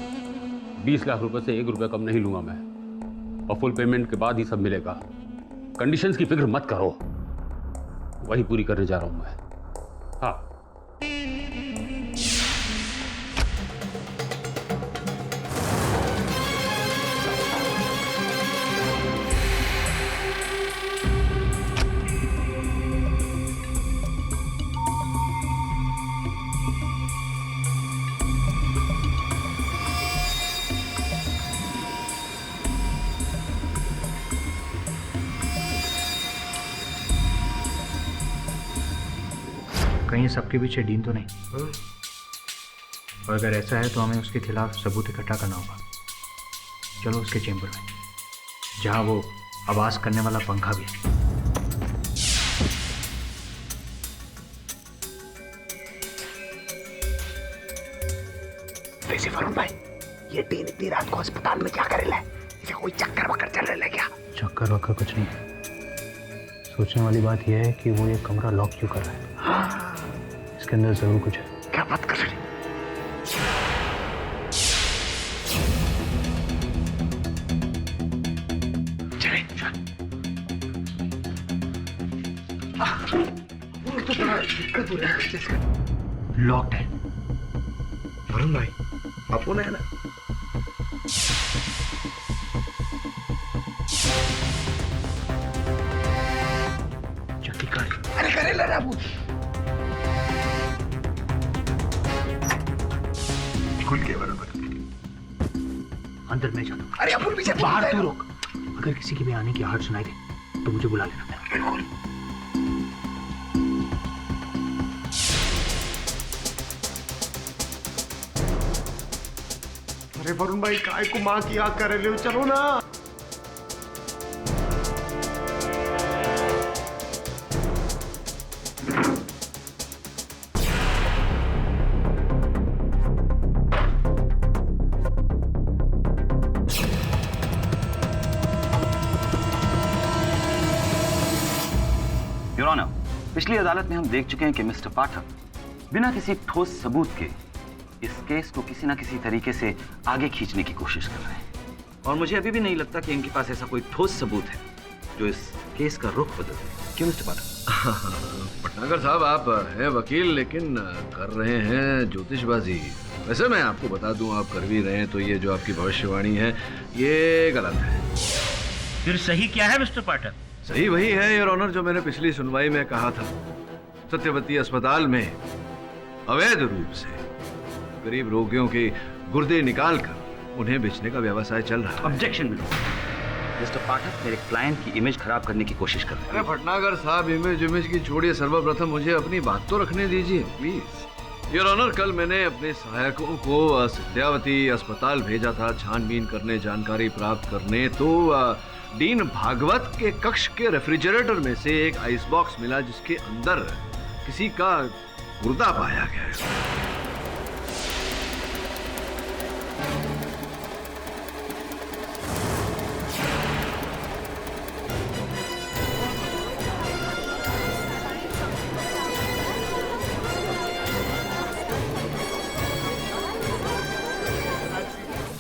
S5: 20 लाख रुपए से 1 रुपया कम नहीं लूंगा मैं, और फुल पेमेंट के बाद ही सब मिलेगा। कंडीशंस की फिक्र मत करो, वही पूरी करने जा रहा हूं मैं। हाँ
S6: कहीं सबके पीछे डीन तो नहीं? और अगर ऐसा है तो हमें उसके खिलाफ सबूत इकट्ठा करना होगा। चलो उसके चेंबर में, जहां वो आवाज करने वाला पंखा भी है।
S8: वैसे वरुण भाई, ये डीन इतनी रात को अस्पताल में क्या करेला है? इसे कोई चक्कर वक्कर चल रहा है क्या?
S6: चक्कर वक्कर कुछ नहीं। सोचने वाली बात यह है कि वो ये कमरा लॉक क्यों कर रहा है।
S8: हाँ।
S6: इसके अंदर जरूर कुछ है।
S8: क्या बात कर रहे? चले तो बड़ा दिक्कत हो रहा है।
S6: लॉक्ड है।
S8: वरुण भाई अपुन है ना?
S6: जल्दी कर।
S8: अरे करेला ना अपुन। खुल के वरुण भाई
S6: अंदर मैं जाता हूँ।
S8: अरे अपुन पीछे
S6: बाहर तू रुक। अगर किसी के भी आने की आहट सुनाई दे तो मुझे बुला लेना।
S8: बिल्कुल। अरे वरुण भाई काय को माँ की आग कर रहे हो? चलो ना।
S11: योर ऑनर, पिछली अदालत में हम देख चुके हैं कि मिस्टर पाठक बिना किसी ठोस सबूत के इस केस को किसी ना किसी तरीके से आगे खींचने की कोशिश कर रहे हैं, और मुझे अभी भी नहीं लगता कि इनके पास ऐसा कोई ठोस सबूत है जो इस केस का रुख बदल दे। क्यों मिस्टर पाठक?
S9: पटनागर साहब, आप हैं वकील लेकिन कर रहे हैं ज्योतिषबाजी। वैसे मैं आपको बता दूं, आप कर भी रहे हैं तो ये जो आपकी भविष्यवाणी है ये गलत है।
S12: फिर सही क्या है मिस्टर पाठक?
S9: सही वही है योर ऑनर जो मैंने पिछली सुनवाई में कहा था। सत्यवती अस्पताल में अवैध रूप से गरीब रोगियों के गुर्दे निकालकर उन्हें बेचने का व्यवसाय चल रहा है।
S11: ऑब्जेक्शन मिस्टर पाठक मेरे क्लाइंट की इमेज खराब करने की कोशिश कर रहे हैं।
S9: अरे भटनागर साहब, इमेज की छोड़िए, सर्वप्रथम मुझे अपनी बात तो रखने दीजिए प्लीज। योर ऑनर, कल मैंने अपने सहायकों को सत्यावती अस्पताल भेजा था छानबीन करने, जानकारी प्राप्त करने। तो डीन भागवत के कक्ष के रेफ्रिजरेटर में से एक आइस बॉक्स मिला जिसके अंदर किसी का गुर्दा पाया गया।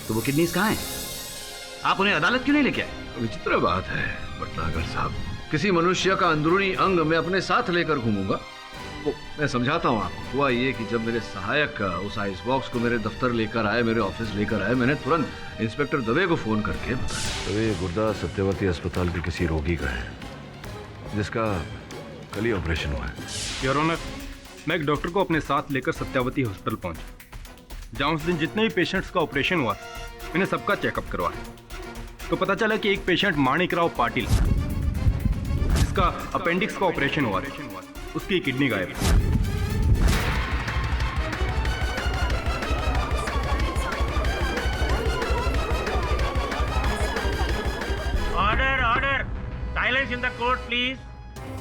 S11: तो वो किडनीज कहाँ हैं? आप उन्हें अदालत क्यों नहीं लेके आए?
S9: विचित्र बात है भटनागर साहब, किसी मनुष्य का अंदरूनी अंग मैं अपने साथ लेकर घूमूंगा? वो मैं समझाता हूँ आपको। हुआ ये कि जब मेरे सहायक उस आइस बॉक्स को मेरे दफ्तर लेकर आए, मेरे ऑफिस लेकर आए, मैंने तुरंत इंस्पेक्टर दवे को फोन करके बताया।
S7: तो ये गुर्दा सत्यवती अस्पताल के किसी रोगी का है जिसका कल ही ऑपरेशन हुआ है।
S13: योर ऑनर, मैं एक डॉक्टर को अपने साथ लेकर सत्यावती हॉस्पिटल पहुंचा, जहां उस दिन जितने भी पेशेंट्स का ऑपरेशन हुआ मैंने सबका चेकअप करवाया। तो पता चला कि एक पेशेंट माणिकराव पाटिल, जिसका अपेंडिक्स का ऑपरेशन हुआ, उसकी किडनी गायब है।
S12: Order order, silence in the court please.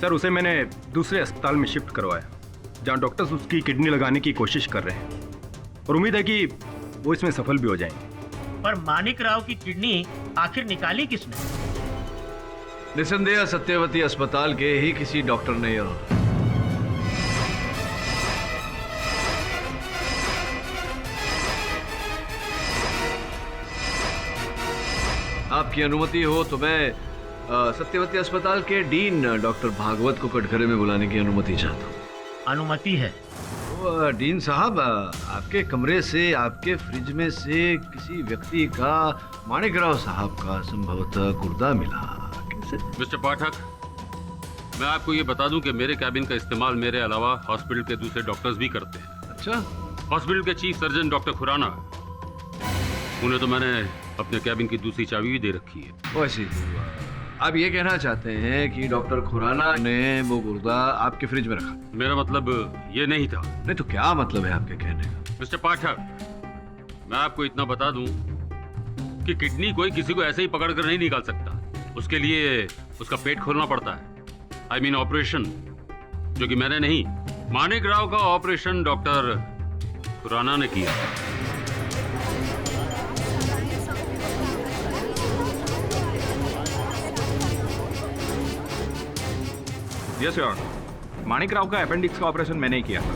S13: Sir, उसे मैंने दूसरे अस्पताल में शिफ्ट करवाया, जहां डॉक्टर्स उसकी किडनी लगाने की कोशिश कर रहे हैं और उम्मीद है कि वो इसमें सफल भी हो जाएंगे।
S12: पर मानिक राव की किडनी आखिर निकाली किसने?
S9: निसंदेह सत्यवती अस्पताल के ही किसी डॉक्टर ने। आपकी अनुमति हो तो मैं सत्यवती अस्पताल के डीन डॉक्टर भागवत को कटघरे में बुलाने की अनुमति चाहता हूँ।
S12: अनुमति है।
S9: डीन साहब, आपके कमरे से, आपके फ्रिज में से किसी व्यक्ति का, माणिकराव साहब का संभवतः गुर्दा मिला। कैसे?
S5: मिस्टर पाठक, मैं आपको ये बता दूं कि मेरे कैबिन का इस्तेमाल मेरे अलावा हॉस्पिटल के दूसरे डॉक्टर्स भी करते हैं।
S9: अच्छा?
S5: हॉस्पिटल के चीफ सर्जन डॉक्टर खुराना, उन्हें तो मैंने अपने कैबिन की दूसरी चाबी भी दे रखी है।
S9: वैसे आप ये कहना चाहते हैं कि डॉक्टर खुराना ने वो गुर्दा आपके फ्रिज में रखा?
S5: मेरा मतलब ये नहीं था।
S9: नहीं तो क्या मतलब है आपके कहने का?
S5: मिस्टर पाठक, मैं आपको इतना बता दूं कि किडनी कोई किसी को ऐसे ही पकड़ कर नहीं निकाल सकता। उसके लिए उसका पेट खोलना पड़ता है। आई मीन ऑपरेशन, जो कि मैंने नहीं, मानिक राव का ऑपरेशन डॉक्टर खुराना ने किया।
S13: Yes your honour, Manik Rao का अपेंडिक्स का ऑपरेशन मैंने ही किया था।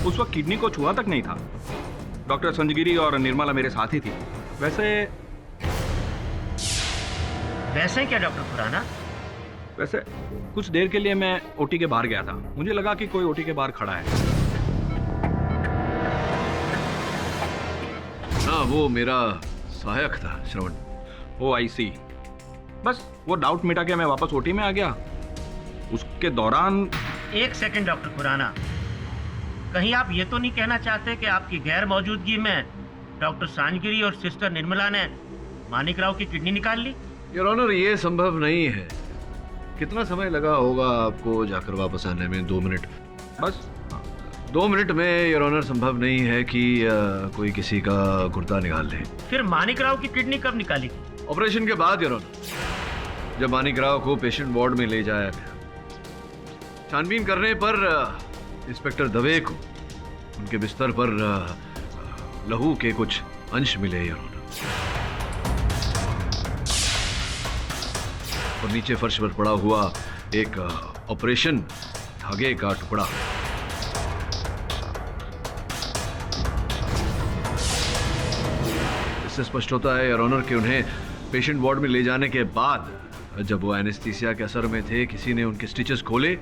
S13: उस वक्त किडनी को छुआ तक नहीं था। डॉक्टर संजगिरी और निर्मला मेरे साथ ही थी।
S12: वैसे क्या डॉक्टर खुराना?
S13: वैसे कुछ देर के लिए मैं ओटी के बाहर गया था। मुझे लगा कि कोई ओटी के बाहर खड़ा है।
S9: हाँ, वो मेरा सहायक था श्रवण।
S13: ओ आई सी। बस वो डाउट मिटा के मैं वापस ओटी में आ गया। उसके दौरान
S12: एक सेकंड डॉक्टर खुराना, कहीं आप ये तो नहीं कहना चाहते कि आपकी गैर मौजूदगी में डॉक्टर सांजगिरी और सिस्टर निर्मला ने मानिक राव की किडनी निकाल ली?
S9: योर ऑनर, ये संभव नहीं है। कितना समय लगा होगा आपको जाकर वापस आने में? 2 मिनट
S13: बस।
S9: 2 मिनट में योर ऑनर संभव नहीं है कि कोई किसी का गुर्दा निकाल ले।
S12: फिर मानिक राव की किडनी कब निकाली?
S9: ऑपरेशन के बाद योर ऑनर, जब मानिक राव को पेशेंट वार्ड में ले जाया गया। छानबीन करने पर इंस्पेक्टर दवे को उनके बिस्तर पर लहू के कुछ अंश मिले योर ऑनर, और नीचे फर्श पर पड़ा हुआ एक ऑपरेशन धागे का टुकड़ा। इससे स्पष्ट होता है योर ऑनर कि उन्हें पेशेंट वार्ड में ले जाने के बाद, जब वो एनेस्थीसिया के असर में थे, किसी ने उनके स्टिचेस खोले,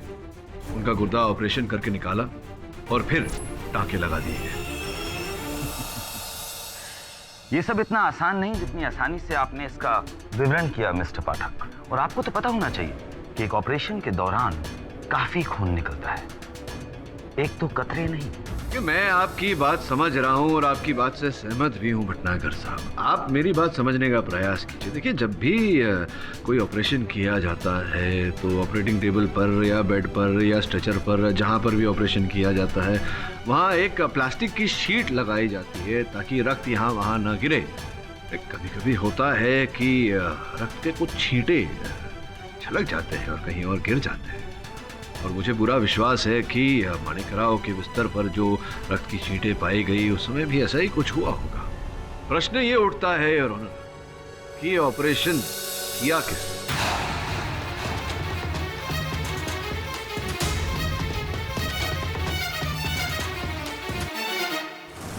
S9: उनका गुर्दा ऑपरेशन करके निकाला और फिर टांके लगा दिए गए।
S11: ये सब इतना आसान नहीं जितनी आसानी से आपने इसका विवरण किया मिस्टर पाठक। और आपको तो पता होना चाहिए कि एक ऑपरेशन के दौरान काफी खून निकलता है, एक तो कतरे नहीं।
S9: कि मैं आपकी बात समझ रहा हूं और आपकी बात से सहमत भी हूं भटनागर साहब। आप मेरी बात समझने का प्रयास कीजिए। देखिए, जब भी कोई ऑपरेशन किया जाता है तो ऑपरेटिंग टेबल पर या बेड पर या स्ट्रेचर पर, जहां पर भी ऑपरेशन किया जाता है, वहां एक प्लास्टिक की शीट लगाई जाती है ताकि रक्त यहाँ वहां ना गिरे। कभी कभी होता है कि रक्त के कुछ छींटे छलक जाते हैं और कहीं और गिर जाते हैं, और मुझे बुरा विश्वास है कि माणिकराव के बिस्तर पर जो रक्त की छींटें पाई गई उस समय भी ऐसा ही कुछ हुआ होगा। प्रश्न ये उठता है योर ऑनर कि ऑपरेशन किया किसने?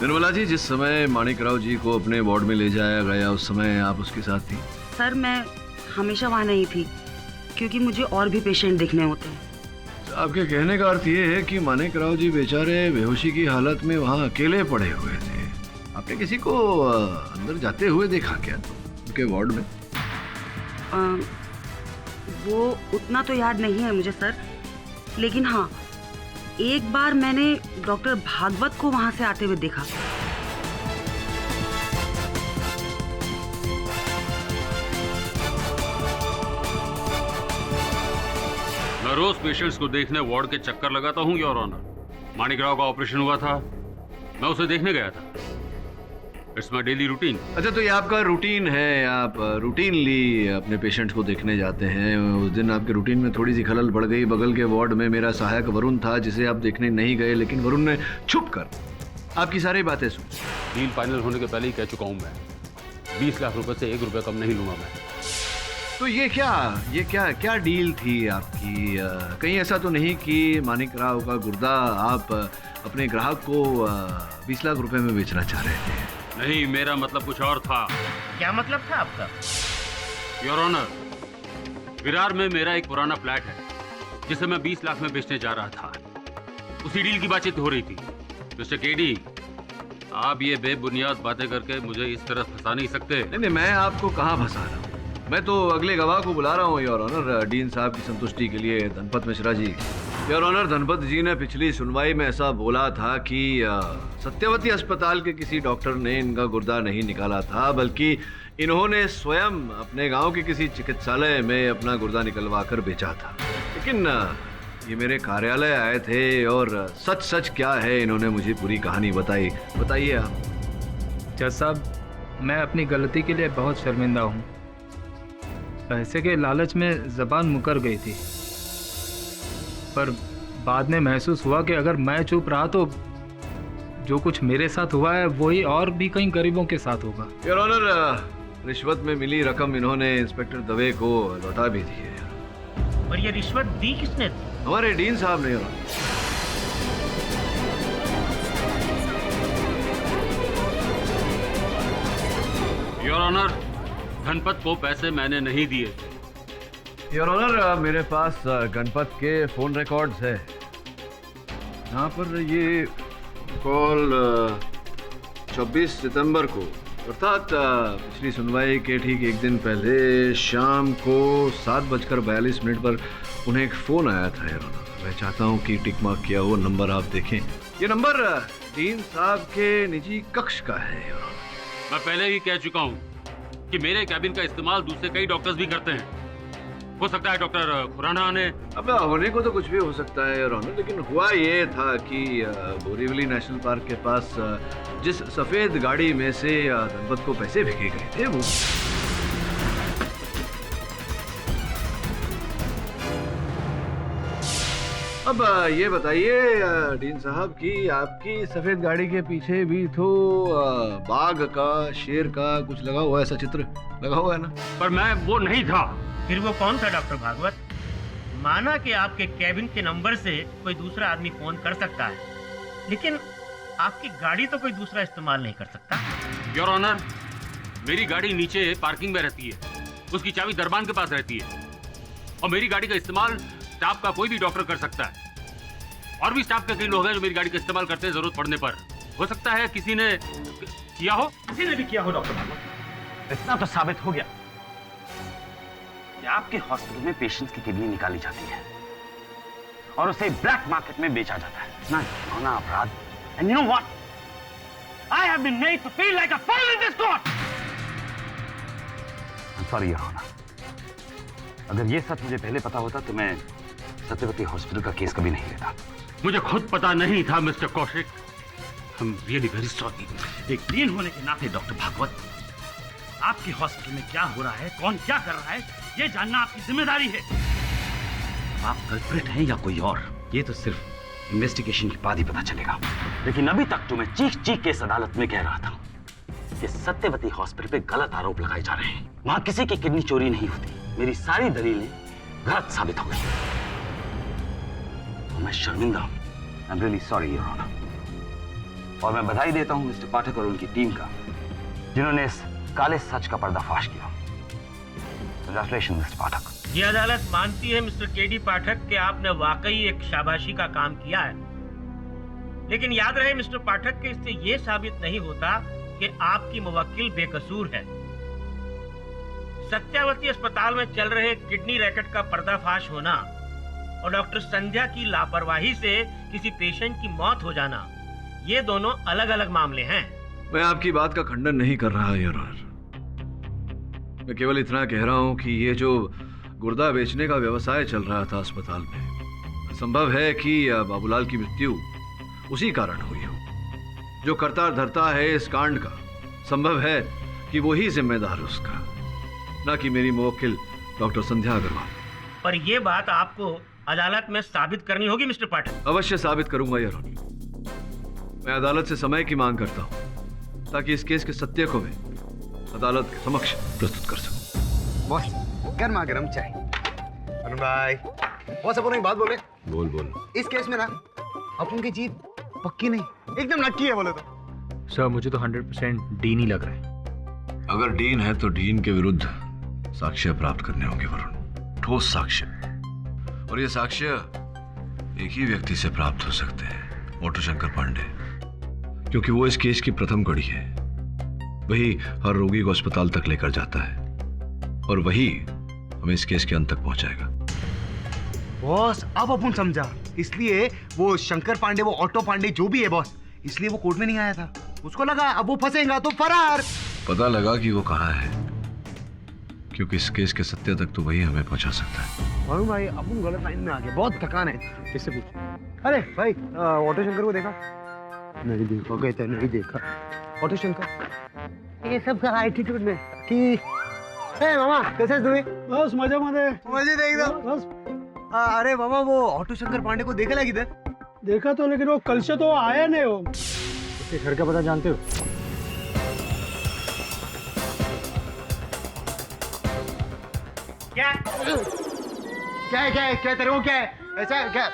S9: निर्मला जी, जिस समय माणिकराव जी को अपने वार्ड में ले जाया गया उस समय आप उसके साथ थी?
S3: सर, मैं हमेशा वहाँ नहीं थी क्योंकि मुझे और भी पेशेंट देखने होते हैं।
S9: आपके कहने का अर्थ ये है कि माणिकराव जी बेचारे बेहोशी की हालत में वहाँ अकेले पड़े हुए थे। आपने किसी को अंदर जाते हुए देखा क्या उनके वार्ड में?
S3: वो उतना तो याद नहीं है मुझे सर, लेकिन हाँ, एक बार मैंने डॉक्टर भागवत को वहाँ से आते हुए देखा।
S5: मैं रोज पेशेंट्स को देखने वार्ड के चक्कर लगाता हूँ योर ऑनर। माणिकराव का ऑपरेशन हुआ था, मैं उसे देखने गया था। It's my daily routine.
S9: अच्छा, तो ये आपका रूटीन है, आप रूटीनली अपने पेशेंट्स को देखने जाते हैं। उस दिन आपके रूटीन में थोड़ी सी खलल पड़ गई। बगल के वार्ड में मेरा सहायक वरुण था जिसे आप देखने नहीं गए, लेकिन वरुण ने छुप कर आपकी सारी बातें सुनी।
S5: डील फाइनल होने के पहले ही कह चुका हूँ मैं, 20 लाख रुपए से 1 रुपया कम नहीं लूंगा मैं।
S9: तो ये क्या डील थी आपकी? कहीं ऐसा तो नहीं कि माणिकराव का गुर्दा आप अपने ग्राहक को 20 लाख रुपए में बेचना चाह रहे थे?
S5: नहीं, मेरा मतलब कुछ और था।
S12: क्या मतलब था आपका?
S5: योर ऑनर, विरार में मेरा एक पुराना फ्लैट है जिसे मैं 20 लाख में बेचने जा रहा था। उसी डील की बातचीत हो रही थी। मिस्टर केडी, आप ये बेबुनियाद बातें करके मुझे इस तरह फंसा नहीं सकते।
S9: नहीं, मैं आपको कहाँ फंसा रहा हूँ? मैं तो अगले गवाह को बुला रहा हूँ योर ऑनर, डीन साहब की संतुष्टि के लिए, धनपत मिश्रा जी। योर ऑनर, धनपत जी ने पिछली सुनवाई में ऐसा बोला था कि सत्यवती अस्पताल के किसी डॉक्टर ने इनका गुर्दा नहीं निकाला था, बल्कि इन्होंने स्वयं अपने गांव के किसी चिकित्सालय में अपना गुर्दा निकलवा कर बेचा था। लेकिन ये मेरे कार्यालय आए थे और सच सच क्या है इन्होंने मुझे पूरी कहानी बताई। बताइए आप।
S2: जज साहब, मैं अपनी गलती के लिए बहुत शर्मिंदा हूँ। पैसे के लालच में ज़बान मुकर गई थी, पर बाद में महसूस हुआ कि अगर मैं चुप रहा तो जो कुछ मेरे साथ हुआ है वही और भी कई गरीबों के साथ होगा।
S9: योर ऑनर, रिश्वत में मिली रकम इन्होंने इंस्पेक्टर दवे को लौटा भी दी है।
S12: और ये रिश्वत दी किसने थी?
S9: हमारे डीन साहब ने।
S5: योर ऑनर, गणपत को पैसे मैंने नहीं दिए।
S9: योर ऑनर, मेरे पास गणपत के फोन रिकॉर्ड्स है। यहाँ पर ये कॉल 26 सितंबर को, अर्थात पिछली सुनवाई के ठीक एक दिन पहले शाम को 7:42 पर उन्हें एक फ़ोन आया था। योर ऑनर, मैं चाहता हूँ कि टिक मार्क किया वो नंबर आप देखें। ये नंबर डीन साहब के निजी कक्ष का है। योर ऑनर,
S5: मैं पहले ही कह चुका हूँ कि मेरे कैबिन का इस्तेमाल दूसरे कई डॉक्टर्स भी करते हैं। हो सकता है डॉक्टर खुराना ने।
S9: अब होने को तो कुछ भी हो सकता है योर ऑनर, लेकिन हुआ ये था कि बोरीवली नेशनल पार्क के पास जिस सफेद गाड़ी में से धनपत को पैसे फेंके गए थे वो अब ये बताइए डीन साहब कि आपकी सफेद गाड़ी के पीछे भी तो बाघ का, शेर का कुछ लगा हुआ है, ऐसा चित्र लगा हुआ है ना?
S5: पर मैं वो नहीं था।
S12: फिर वो कौन था डॉक्टर भागवत? माना कि आपके कैबिन के नंबर से कोई दूसरा आदमी फोन कर सकता है, लेकिन आपकी गाड़ी तो कोई दूसरा इस्तेमाल नहीं कर सकता।
S5: योर ऑनर, मेरी गाड़ी नीचे पार्किंग में रहती है, उसकी चाबी दरबान के पास रहती है, और मेरी गाड़ी का इस्तेमाल स्टाफ का कोई भी डॉक्टर कर सकता है। और भी स्टाफ के कई लोग हैं जो मेरी गाड़ी का इस्तेमाल करते हैं जरूरत पड़ने पर। हो सकता है किसी ने किया हो।
S12: किसी ने भी किया हो डॉक्टर भागवत।
S11: इतना तो साबित हो गया कि आपके हॉस्पिटल में पेशेंट्स की किडनी निकाली जाती है और उसे ब्लैक मार्केट में बेचा जाता है। इतना घिनौना अपराध। And you know what, I have been made to feel like a fool in this court. I am sorry your honour. अगर ये सच मुझे पहले पता होता तो मैं सत्यवती हॉस्पिटल का केस कभी नहीं लेता।
S5: मुझे खुद पता नहीं था mister Kaushik. I am really very sorry.
S11: एक डीन होने के नाते डॉक्टर भागवत, आपके हॉस्पिटल में क्या हो रहा है, कौन क्या कर रहा है, ये जानना आपकी जिम्मेदारी है। आप कल्प्रिट हैं या कोई और, ये तो सिर्फ इन्वेस्टिगेशन के बाद ही पता चलेगा। लेकिन अभी तक तो मैं चीख चीख के इस अदालत में कह रहा था कि सत्यवती हॉस्पिटल पे गलत आरोप लगाए जा रहे हैं। वहां किसी की किडनी चोरी नहीं होती। मेरी सारी दलीलें गलत साबित हो गई। मैं शर्मिंदा हूं। I am really sorry your honour. और मैं बधाई देता हूं मिस्टर पाठक और उनकी टीम का, जिन्होंने इस काले सच का पर्दाफाश किया। कांग्रेचुलेशन मिस्टर पाठक।
S12: ये अदालत मानती है मिस्टर केडी पाठक कि आपने वाकई एक शाबाशी का काम किया है। लेकिन याद रहे मिस्टर पाठक कि इससे ये साबित नहीं होता कि आपकी मुवक्किल बेकसूर है। सत्यावती अस्पताल में चल रहे किडनी रैकेट का पर्दाफाश होना और डॉक्टर संध्या की लापरवाही से किसी पेशेंट की मौत हो जाना, ये दोनों अलग अलग मामले हैं।
S9: मैं आपकी बात का खंडन नहीं कर रहा योर ऑनर। मैं केवल इतना कह रहा हूं कि ये जो गुर्दा बेचने का व्यवसाय चल रहा था अस्पताल में, संभव है कि बाबूलाल की मृत्यु उसी कारण हुई हो। जो करता धरता है इस कांड का, संभव है कि वो ही जिम्मेदार उसका, ना कि मेरी मुवक्किल डॉक्टर संध्या अग्रवाल।
S12: पर ये बात आपको अदालत में साबित करनी होगी मिस्टर पाठक।
S9: अवश्य साबित करूंगा योर ऑनर। मैं अदालत से समय की मांग करता हूं ताकि इस केस के सत्य को मैं अदालत के समक्ष प्रस्तुत कर सकूं।
S8: बॉस, गर्मा गर्म चाय। अरुण भाई, बॉस अपन एक बात बोले।
S7: बोल बोल।
S8: इस केस में ना अपन की जीत पक्की नहीं, एकदम लटकी है बोले तो।
S2: सर मुझे तो 100% डीन ही लग रहा है।
S9: अगर डीन है तो डीन के विरुद्ध साक्ष्य प्राप्त करने होंगे वरुण, ठोस साक्ष्य। और ये साक्ष्य एक ही व्यक्ति से प्राप्त हो सकते हैं, मोटू शंकर पांडे, क्योंकि वो इस केस की प्रथम कड़ी है। वही हर रोगी को अस्पताल तक लेकर जाता है और वही हमें इस केस के अंत तक पहुंचाएगा।
S8: बॉस अब अपन समझा, इसलिए वो शंकर पांडे, वो ऑटो पांडे जो भी है बॉस, इसलिए वो कोर्ट में नहीं आया था। उसको लगा अब वो फंसेगा तो फरार।
S9: पता लगा कि वो कहाँ है, क्योंकि इस केस के सत्य तक तो वही हमें पहुंचा सकता है।
S8: वरुण भाई अपन गलत लाइन में आ गए, बहुत थकान है। किससे पूछ? अरे भाई, ऑटो शंकर को देखा? नहीं देखा, कहते नहीं देखा। ऑटो शंकर ये सब का एटीट्यूड में ठीक। ए मामा, कैसे तुम्हें?
S15: बस मजा
S8: मजे एकदम बस। अरे मामा, वो ऑटो शंकर पांडे को देखा किधर?
S15: देखा तो, लेकिन वो कल से तो आया नहीं। हो उसके घर का पता जानते हो?
S8: क्या क्या तेरे को क्या है? ऐसा क्या?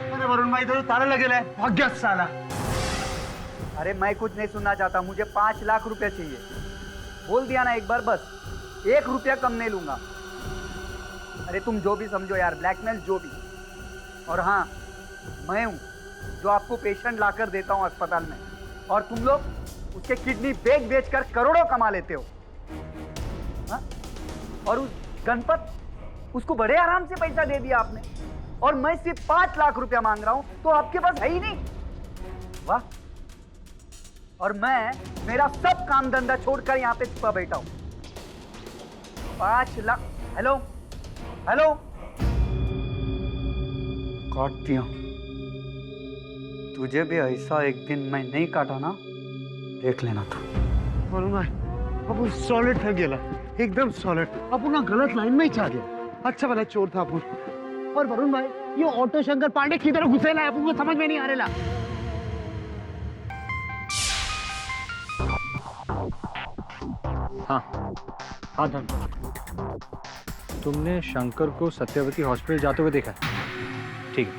S8: अरे वरुण भाई, तो तारा लगेला है, भाग गया साला।
S14: अरे मैं कुछ नहीं सुनना चाहता, मुझे 5 लाख रुपए चाहिए। बोल दिया ना एक बार, बस 1 रुपया कम नहीं लूंगा। अरे तुम जो भी समझो यार, ब्लैकमेल जो भी। और हाँ, मैं हूँ जो आपको पेशेंट लाकर देता हूँ अस्पताल में, और तुम लोग उसके किडनी बेच कर करोड़ों कमा लेते हो। हाँ? और उस गणपत, उसको बड़े आराम से पैसा दे दिया आपने, और मैं सिर्फ 5 लाख रुपया मांग रहा हूं, तो आपके पास है ही नहीं। वाह। और मैं मेरा सब काम धंधा छोड़कर यहाँ पे छुपा बैठा हूं। 5 लाख। हेलो हेलो, काट दिया। तुझे भी ऐसा एक दिन मैं नहीं काटा ना, देख लेना तू।
S8: वरुण भाई, अब सॉलिड था गेला, एकदम सॉलिड। अब ना गलत लाइन में ही जा गया। अच्छा वाला चोर था अपन। और वरुण भाई, ये ऑटो शंकर पांडे किधर घुसेला है, अपन को समझ में नहीं आ रहा।
S6: हाँ धन, तुमने शंकर को सत्यवती हॉस्पिटल जाते हुए देखा? ठीक है।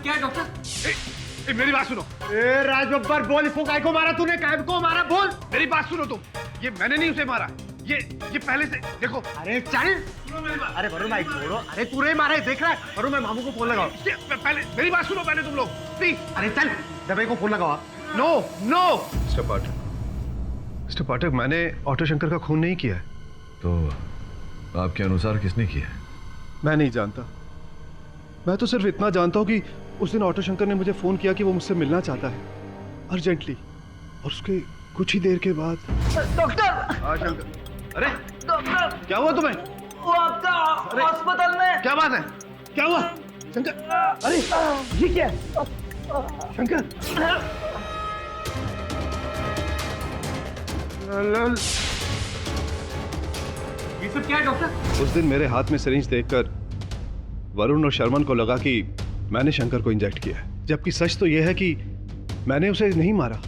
S10: क्या है डॉक्टर? मेरी बात सुनो। राज बब्बर बोल, इसको काय को मारा तूने? काय को मारा बोल? मेरी बात सुनो तुम। ये मैंने नहीं उसे मारा, ये पहले से देखो। अरे चल, अरे वरुण भाई छोड़ो। अरे तू नहीं मारा है, देख रहा है? वरुण मैं मामू को फोन लगाओ। पहले मेरी बात सुनो पहले तुम लोग प्लीज। अरे चल दबे को फोन लगाओ आप। नो नो
S7: मिस्टर पाठक, मैंने ऑटो शंकर का खून नहीं किया है।
S9: तो आपके अनुसार किसने किया?
S7: मैं नहीं जानता। मैं तो सिर्फ इतना जानता हूँ कि उस दिन ऑटो शंकर ने मुझे फोन किया कि वो मुझसे मिलना चाहता है अर्जेंटली, और उसके कुछ ही देर के बाद।
S14: डॉक्टर!
S7: हाँ शंकर। अरे
S14: डॉक्टर!
S7: क्या हुआ तुम्हें?
S14: वो आपका अस्पताल में।
S7: क्या बात है? क्या हुआ शंकर? अरे
S14: ये क्या है?
S7: शंकर!
S15: ये सब क्या है डॉक्टर?
S7: उस दिन मेरे हाथ में सिरिंज देखकर वरुण और शर्मन को लगा कि मैंने शंकर को इंजेक्ट किया है, जबकि सच तो यह है कि मैंने उसे नहीं मारा।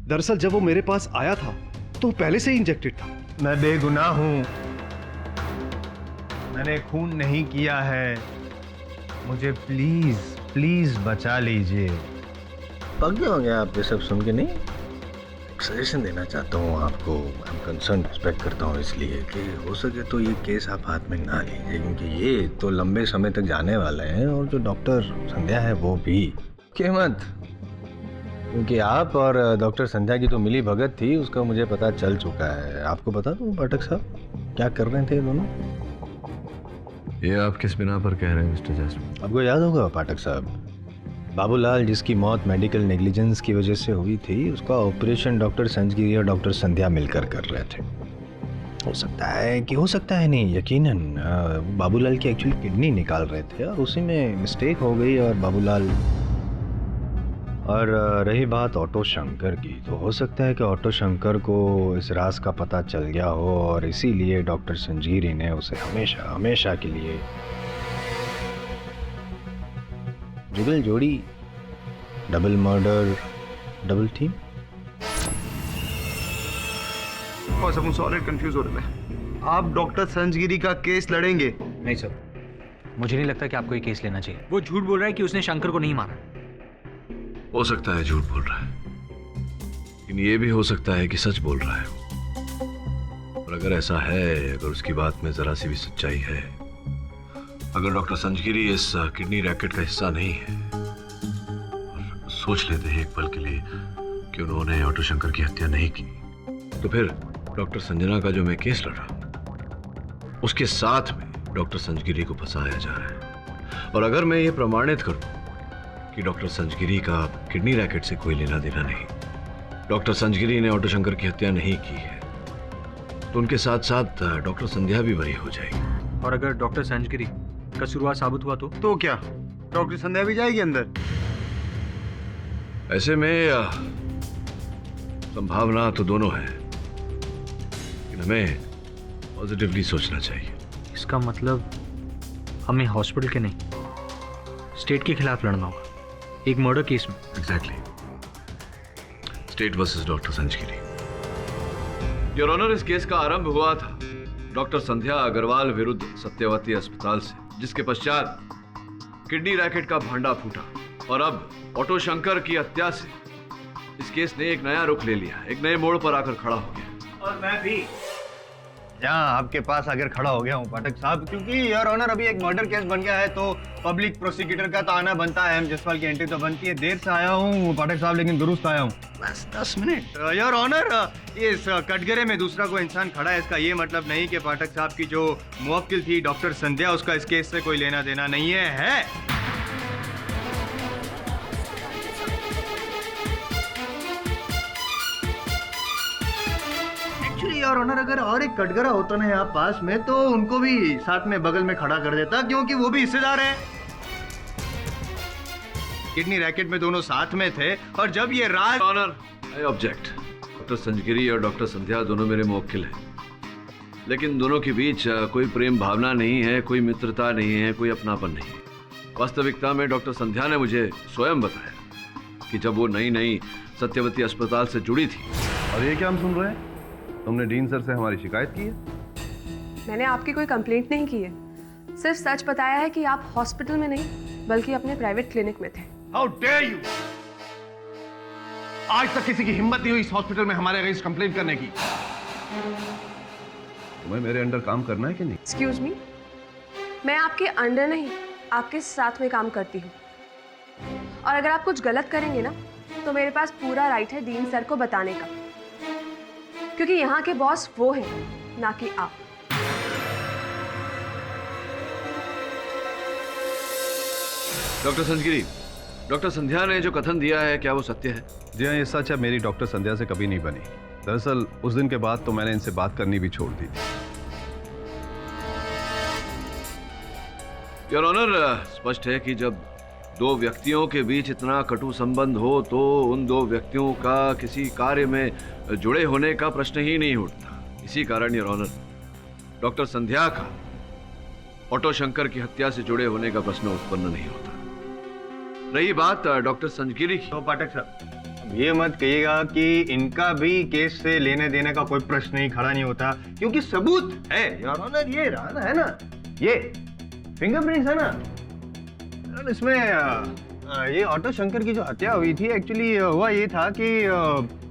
S7: दरअसल जब वो मेरे पास आया था तो पहले से ही इंजेक्टेड था।
S8: मैं बेगुनाह हूं, मैंने खून नहीं किया है। मुझे प्लीज प्लीज बचा लीजिए।
S16: पक गए होंगे आप ये सब सुन के। नहीं, एक सजेशन देना चाहता हूँ आपको। आई एम कंसर्न, रिस्पेक्ट करता हूँ इसलिए कि हो सके तो ये केस आप हाथ में ना लीजिए, क्योंकि ये तो लंबे समय तक जाने वाला है, और जो डॉक्टर संध्या है वो भी के मत, क्योंकि आप और डॉक्टर संध्या की तो मिली भगत थी, उसका मुझे पता चल चुका है। आपको बता दूँ पाठक साहब क्या कर रहे थे दोनों?
S9: ये आप किस बिना पर कह रहे हैं मिस्टर जैस्मिन?
S16: आपको याद होगा पाठक साहब, बाबूलाल जिसकी मौत मेडिकल नेग्लिजेंस की वजह से हुई थी, उसका ऑपरेशन डॉक्टर संजगिरी और डॉक्टर संध्या मिलकर कर रहे थे। हो सकता है नहीं, यकीनन बाबूलाल की एक्चुअली किडनी निकाल रहे थे और उसी में मिस्टेक हो गई और बाबूलाल। और रही बात ऑटो शंकर की, तो हो सकता है कि ऑटो शंकर को इस राज का पता चल गया हो और इसीलिए डॉक्टर संजीरी ने उसे हमेशा हमेशा के लिए जुगल जोड़ी, डबल मर्डर, डबल टीम।
S8: बस हम सॉलिड कंफ्यूज हो रहे हैं। आप डॉक्टर संजगिरी का केस लड़ेंगे?
S6: नहीं सर, मुझे नहीं लगता कि आपको ये केस लेना चाहिए। वो झूठ बोल रहा है कि उसने शंकर को नहीं मारा।
S9: हो सकता है झूठ बोल रहा है, लेकिन ये भी हो सकता है कि सच बोल रहा है। और अगर ऐसा है, अगर उसकी बात में जरा सी भी सच्चाई है, अगर डॉक्टर संजगिरी इस किडनी रैकेट का हिस्सा नहीं है, और सोच लेते हैं एक पल के लिए कि उन्होंने ऑटो शंकर की हत्या नहीं की, तो फिर डॉक्टर संजना का जो मैं केस लड़ा, उसके साथ में डॉक्टर संजगिरी को फंसाया जा रहा है। और अगर मैं ये प्रमाणित करूं कि डॉक्टर संजगिरी का किडनी रैकेट से कोई लेना देना नहीं, डॉक्टर संजगिरी ने ऑटो शंकर की हत्या नहीं की है, तो उनके साथ साथ डॉक्टर संध्या भी बरी हो जाएगी।
S6: और अगर डॉक्टर संजगिरी कसूरवार साबित हुआ तो
S8: क्या डॉक्टर संध्या भी जाएगी अंदर?
S9: ऐसे में संभावना तो दोनों है, लेकिन हमें पॉजिटिवली सोचना चाहिए।
S6: इसका मतलब हमें हॉस्पिटल के नहीं, स्टेट के खिलाफ लड़ना होगा, एक मर्डर केस में।
S9: Exactly, state versus doctor Sanjgiri. Your honour, इस केस का आरंभ हुआ था डॉक्टर संध्या अग्रवाल विरुद्ध सत्यवती अस्पताल से, जिसके पश्चात किडनी रैकेट का भांडा फूटा, और अब ऑटो शंकर की हत्या से इस केस ने एक नया रुख ले लिया, एक नए मोड़ पर आकर खड़ा हो गया।
S8: और मैं भी जहाँ आपके पास आकर खड़ा हो गया हूँ पाठक साहब, क्योंकि योर ऑनर अभी एक मर्डर केस बन गया है, तो पब्लिक प्रोसिक्यूटर का तो आना बनता है, एम जसवाल की एंट्री तो बनती है। देर से आया हूँ पाठक साहब, लेकिन दुरुस्त आया हूँ। बस 10 मिनट। योर ऑनर, ये इस कटघरे में दूसरा कोई इंसान खड़ा है, इसका ये मतलब नहीं कि पाठक साहब की जो मुवक्किल थी डॉक्टर संध्या, उसका इस केस से कोई लेना देना नहीं है। और ऑनर, अगर और एक कटघरा होता ना यहाँ पास में, तो उनको भी साथ में बगल में खड़ा कर देता, क्योंकि वो भी हिस्सेदार है। किडनी रैकेट में दोनों साथ में थे, और जब ये राज।
S9: Honour, I object. Doctor Sanjgiri और डॉक्टर संध्या दोनों मेरे मुवक्किल हैं, लेकिन दोनों के बीच कोई प्रेम भावना नहीं है, कोई मित्रता नहीं है, कोई अपनापन नहीं है। वास्तविकता में डॉक्टर संध्या ने मुझे स्वयं बताया कि जब वो नई सत्यवती अस्पताल से जुड़ी थी।
S7: और ये क्या हम सुन रहे हैं? तुमने डीन सर से हमारी शिकायत की है?
S4: मैंने आपकी कोई कंप्लेंट नहीं की है। सिर्फ सच बताया है कि आप हॉस्पिटल में नहीं बल्कि अपने प्राइवेट क्लिनिक में थे।
S10: How dare you! आज तक किसी की हिम्मत नहीं हुई इस हॉस्पिटल में हमारे अगेंस्ट कंप्लेन करने की।
S7: तुम्हें मेरे अंडर काम करना है कि नहीं?
S4: एक्सक्यूज मी, मैं आपके अंडर नहीं आपके साथ में काम करती हूँ, और अगर आप कुछ गलत करेंगे ना तो मेरे पास पूरा राइट है डीन सर को बताने का, क्योंकि यहाँ के बॉस वो हैं ना कि आप।
S9: डॉक्टर संजगिरी, डॉक्टर संध्या ने जो कथन दिया है क्या वो सत्य है?
S7: जी हाँ, ये सच है। मेरी डॉक्टर संध्या से कभी नहीं बनी। दरअसल उस दिन के बाद तो मैंने इनसे बात करनी भी छोड़ दी थी।
S9: योर ऑनर, स्पष्ट है कि जब दो व्यक्तियों के बीच इतना कटु संबंध हो तो उन दो व्यक्तियों का किसी कार्य में जुड़े होने का प्रश्न ही नहीं उठता। इसी कारण योर ऑनर, डॉक्टर संध्या का ऑटो शंकर की हत्या से जुड़े होने का प्रश्न उत्पन्न नहीं होता। रही बात डॉक्टर संजगिरी की,
S16: तो पाठक साहब ये मत कहिएगा कि इनका भी केस से लेने देने का कोई प्रश्न ही खड़ा नहीं होता, क्योंकि सबूत है योर ऑनर। ये रहा है ना, ये फिंगरप्रिंट्स है ना इसमें। ये ऑटो शंकर की जो हत्या हुई थी, एक्चुअली हुआ ये था कि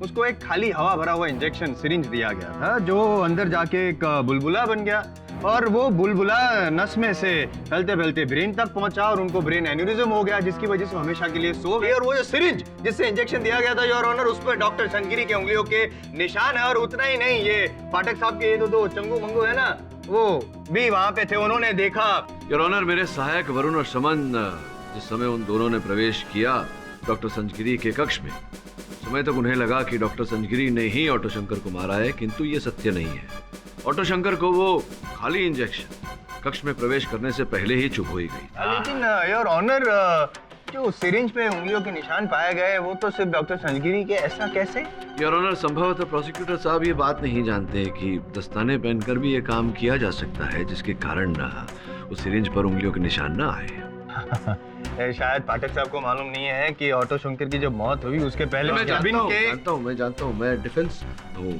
S16: उसको एक खाली हवा भरा हुआ इंजेक्शन सिरिंज दिया गया था, जो अंदर जाके एक बुलबुला बन गया, और वो बुलबुला नस में से फैलते फैलते ब्रेन तक पहुंचा और उनको ब्रेन एन्यूरिज्म हो गया, जिसकी वजह से हमेशा के लिए सो गए। और वो जो सिरिंज जिससे इंजेक्शन दिया गया था योर ऑनर, उस पर डॉक्टर संजगिरी के उंगलियों के निशान है। और उतना ही नहीं, ये पाठक साहब के ये दो चंगू मंगू है ना, वो भी वहां पे थे, उन्होंने देखा।
S9: योर ऑनर, मेरे सहायक वरुण और शमन जिस समय उन दोनों ने प्रवेश किया डॉक्टर संजगिरी के कक्ष में, समय तक उन्हें लगा कि डॉक्टर संजगिरी ने ही ऑटो शंकर को मारा है, किंतु ये सत्य नहीं है। ऑटो शंकर को वो खाली इंजेक्शन कक्ष में प्रवेश करने से पहले ही चुप हो ही गई।
S16: लेकिन योर ऑनर, जो सिरिंज पे उंगलियों के निशान पाए गए वो तो सिर्फ डॉक्टर संजगिरी के, ऐसा कैसे?
S9: योर ऑनर, संभवतः प्रोसिक्यूटर साहब ये बात नहीं जानते कि दस्ताने पहनकर भी ये काम किया जा सकता है, जिसके कारण उस सिरिंज पर उंगलियों के निशान न आए।
S16: शायद पाठक साहब को मालूम नहीं है कि ऑटो शंकर की जब मौत हुई उसके पहले
S9: मैं जानता हूँ, मैं डिफेंस हूँ,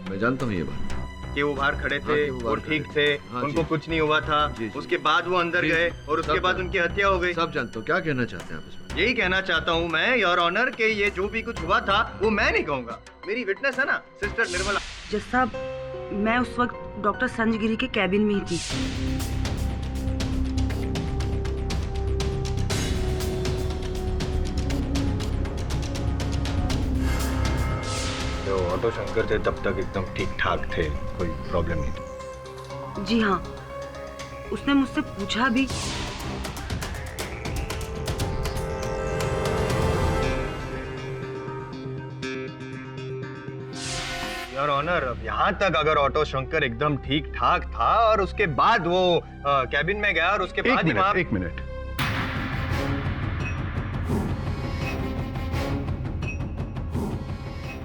S9: मैं जानता हूँ ये बात
S16: कि वो बाहर खड़े थे और ठीक थे, उनको कुछ नहीं हुआ था। उसके बाद वो अंदर गए और उसके बाद उनकी हत्या हो गई।
S9: सब जानते हो। क्या कहना चाहते हैं आप इसमें?
S16: यही कहना चाहता हूँ मैं योर ऑनर के ये जो भी कुछ हुआ था वो मैं नहीं कहूँगा, मेरी विटनेस है ना सिस्टर निर्मला।
S3: जज साहब, मैं उस वक्त डॉक्टर संजगिरी के कैबिन में ही थी।
S16: तो ऑटो शंकर थे तब तक एकदम ठीक ठाक थे, कोई प्रॉब्लम नहीं थी?
S3: जी हाँ, उसने मुझसे पूछा भी।
S16: योर ऑनर, अब यहाँ तक अगर ऑटो शंकर एकदम ठीक ठाक था और उसके बाद वो कैबिन में गया और उसके बाद ही वहाँ...
S7: एक मिनट,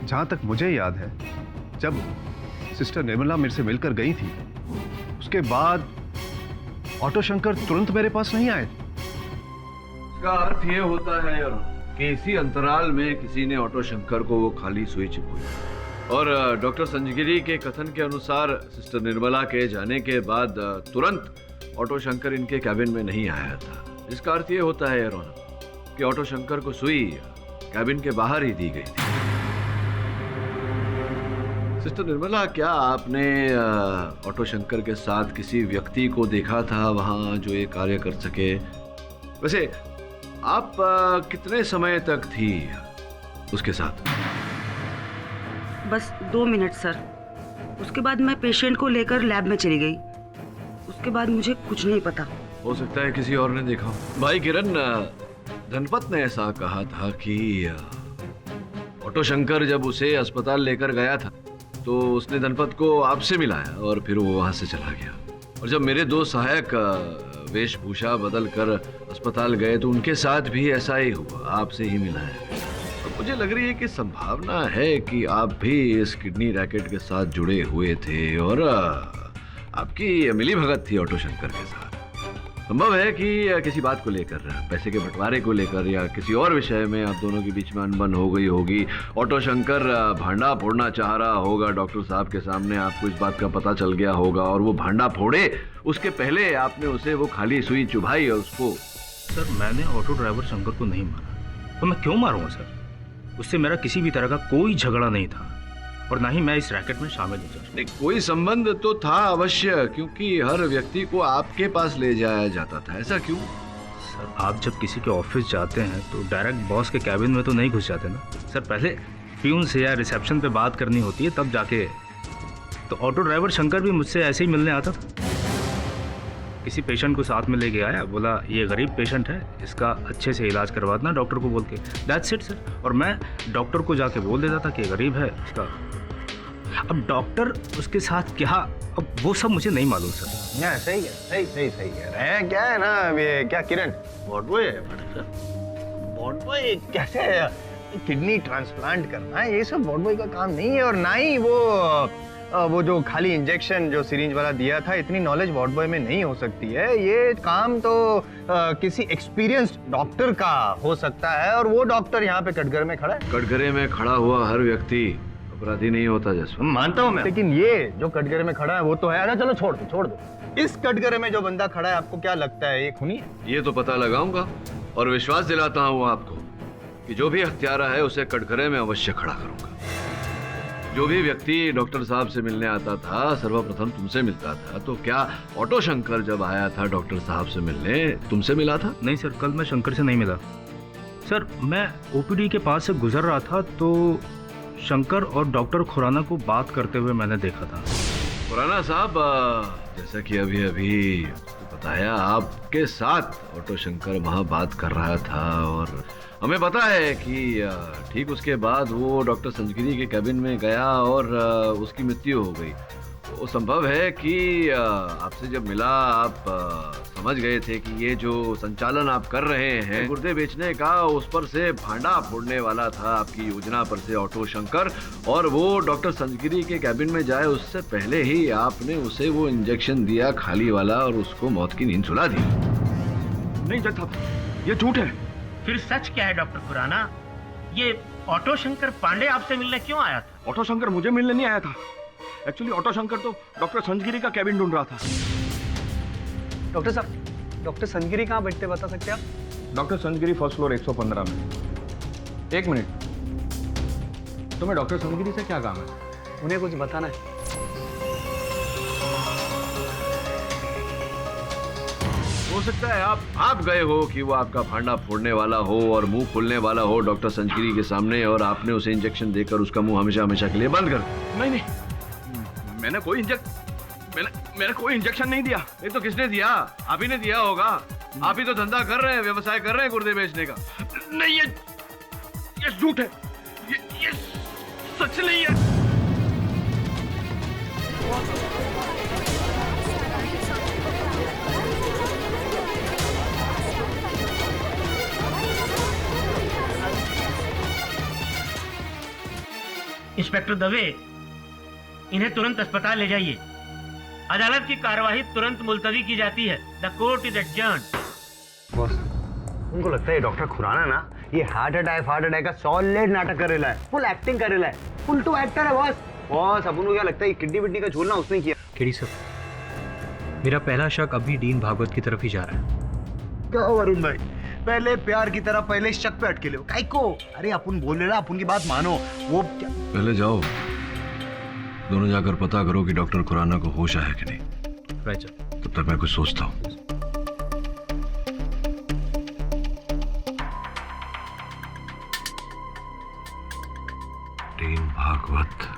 S7: जहां तक मुझे याद है, जब सिस्टर निर्मला मेरे से मिलकर गई थी उसके बाद ऑटो शंकर तुरंत मेरे पास नहीं आए।
S9: इसका अर्थ ये होता है कि इसी अंतराल में किसी ने ऑटो शंकर को वो खाली सुई चिपकाई, और डॉक्टर संजगिरी के कथन के अनुसार सिस्टर निर्मला के जाने के बाद तुरंत ऑटो शंकर इनके कैबिन में नहीं आया था। इसका अर्थ ये होता है कि ऑटो शंकर को सुई कैबिन के बाहर ही दी गई थी। सिस्टर निर्मला, क्या आपने ऑटो शंकर के साथ किसी व्यक्ति को देखा था वहां जो ये कार्य कर सके? वैसे आप कितने समय तक थी उसके साथ?
S3: बस 2 मिनट सर। उसके बाद मैं पेशेंट को लेकर लैब में चली गई। उसके बाद मुझे कुछ नहीं पता।
S9: हो सकता है किसी और ने देखा हो। भाई किरण, धनपत ने ऐसा कहा था कि ऑटो शंकर जब उसे अस्पताल लेकर गया था तो उसने धनपत को आपसे मिलाया और फिर वो वहां से चला गया। और जब मेरे 2 सहायक वेशभूषा बदल कर अस्पताल गए तो उनके साथ भी ऐसा ही हुआ, आपसे ही मिलाया। और मुझे लग रही है कि संभावना है कि आप भी इस किडनी रैकेट के साथ जुड़े हुए थे और आपकी मिली भगत थी ऑटो शंकर के साथ। संभव है कि किसी बात को लेकर, पैसे के बंटवारे को लेकर या किसी और विषय में आप दोनों के बीच में अनबन हो गई होगी। ऑटो शंकर भांडा फोड़ना चाह रहा होगा डॉक्टर साहब के सामने, आपको इस बात का पता चल गया होगा और वो भांडा फोड़े उसके पहले आपने उसे वो खाली सुई चुभाई और उसको।
S6: सर मैंने ऑटो ड्राइवर शंकर को नहीं मारा, तो मैं क्यों मारूंगा सर? उससे मेरा किसी भी तरह का कोई झगड़ा नहीं था और ना ही मैं इस रैकेट में शामिल हूँ सर।
S9: नहीं, कोई संबंध तो था अवश्य, क्योंकि हर व्यक्ति को आपके पास ले जाया जाता था। ऐसा क्यों?
S6: सर आप जब किसी के ऑफिस जाते हैं तो डायरेक्ट बॉस के कैबिन में तो नहीं घुस जाते ना सर, पहले प्यून से या रिसेप्शन पे बात करनी होती है तब जाके। तो ऑटो ड्राइवर शंकर भी मुझसे ऐसे ही मिलने आता था, किसी पेशेंट को साथ में लेके आया, बोला ये गरीब पेशेंट है, इसका अच्छे से इलाज करवा देना डॉक्टर को बोल के, दैट्स इट सर। और मैं डॉक्टर को जाके बोल देता था कि गरीब है उसका। अब डॉक्टर उसके साथ क्या, अब वो सब मुझे नहीं मालूम सर।
S16: सही है, सही कह रहे हैं। क्या है ना ये क्या किरण, ब्रॉडवे कैसे किडनी ट्रांसप्लांट करना है, ये सब ब्रॉडवे का काम नहीं है। और ना ही वो जो खाली इंजेक्शन जो सिरिंज वाला दिया था, इतनी नॉलेज वार्ड बॉय में नहीं हो सकती है। ये काम तो किसी एक्सपीरियंस्ड डॉक्टर का हो सकता है और वो डॉक्टर यहाँ पे कटघरे में खड़ा है।
S9: कटघरे में खड़ा हुआ हर व्यक्ति अपराधी नहीं होता जसवंत।
S16: मानता हूँ मैं, लेकिन ये जो कटघरे में खड़ा है वो तो है। अरे चलो छोड़ दो। इस कटघरे में जो बंदा खड़ा है आपको क्या लगता है ये खूनी है?
S9: ये तो पता लगाऊंगा और विश्वास दिलाता हूँ आपको कि जो भी हत्यारा है उसे कटघरे में अवश्य खड़ा करूंगा। जो भी व्यक्ति डॉक्टर साहब से मिलने आता था सर्वप्रथम तुमसे मिलता था, तो क्या ऑटो शंकर जब आया था डॉक्टर साहब से मिलने तुमसे मिला था?
S6: नहीं सर, कल मैं शंकर से नहीं मिला सर। मैं ओपीडी के पास से गुजर रहा था तो शंकर और डॉक्टर खुराना को बात करते हुए मैंने देखा था।
S9: खुराना साहब, जैसा कि अभी बताया, आपके साथ ऑटो शंकर वहाँ बात कर रहा था और हमें पता है कि ठीक उसके बाद वो डॉक्टर संजगिरी के कैबिन में गया और उसकी मृत्यु हो गई। वो संभव है कि आपसे जब मिला आप समझ गए थे कि ये जो संचालन आप कर रहे हैं गुर्दे बेचने का, उस पर से भांडा फोड़ने वाला था आपकी योजना पर से ऑटो शंकर, और वो डॉक्टर संजगिरी के कैबिन में जाए उससे पहले ही आपने उसे वो इंजेक्शन दिया खाली वाला और उसको मौत की नींद सुला दी।
S13: नहीं जज साहब, ये झूठ है।
S12: फिर सच क्या है डॉक्टर खुराना? ये ऑटो शंकर पांडे आपसे मिलने क्यों आया था?
S13: ऑटो शंकर मुझे मिलने नहीं आया था। एक्चुअली ऑटो शंकर तो डॉक्टर संजगिरी का कैबिन ढूंढ रहा था।
S14: डॉक्टर साहब, डॉक्टर संजगिरी कहाँ बैठते बता सकते हैं आप?
S13: डॉक्टर संजगिरी फर्स्ट फ्लोर 115 में। एक मिनट, तुम्हें डॉक्टर संजगिरी से क्या काम है?
S14: उन्हें कुछ बताना है।
S9: हो सकता है आप गए हो कि वो आपका भांडा फोड़ने वाला हो और मुंह खोलने वाला हो डॉक्टर संजगिरी के सामने, और आपने उसे इंजेक्शन देकर उसका मुंह हमेशा हमेशा के लिए बंद कर।
S13: नहीं, मैंने कोई इंजेक्शन नहीं दिया।
S9: नहीं तो किसने दिया? आप ही ने दिया होगा। आप ही तो धंधा कर रहे हैं, व्यवसाय कर रहे हैं गुर्दे बेचने का।
S13: नहीं, ये झूठ है, ये सच नहीं है।
S12: इंस्पेक्टर दवे, इन्हें तुरंत अस्पताल ले जाइए। अदालत की कार्यवाही तुरंत मुलतवी की जाती है। The court is adjourned.
S8: Boss, उनको लगता है डॉक्टर खुराना ना ये हार्ट अटैक का सॉलिड नाटक कर रहा है, फुल एक्टिंग कर रहा है, फुल टू एक्टर है बॉस। बॉस, अपन को क्या लगता है किड्नी विड्नी का झोलना उसने किया?
S6: केडी सर, मेरा पहला शक अभी डीन भागवत की तरफ ही जा रहा है।
S8: क्या वरुण भाई, पहले प्यार की तरह पहले शक पे अटके लो काई को? अरे अपन बोल रहे ना, अपन की बात मानो। वो क्या?
S9: पहले जाओ, दोनों जाकर पता करो कि डॉक्टर खुराना को होश आया कि नहीं।
S6: Right sir.
S9: तब तक मैं कुछ सोचता हूँ। Dean Bhagwat,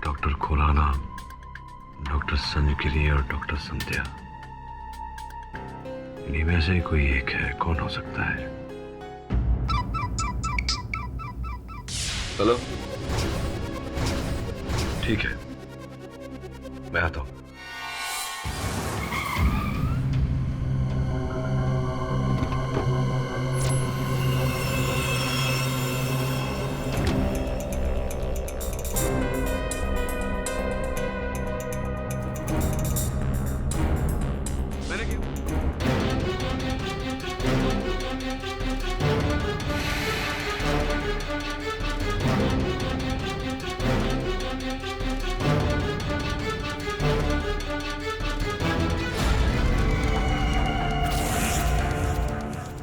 S9: doctor Khurana, doctor Sanjgiri और डॉक्टर संध्या, इन्हीं में से कोई एक है। कौन हो सकता है? चलो ठीक है, मैं आता हूं।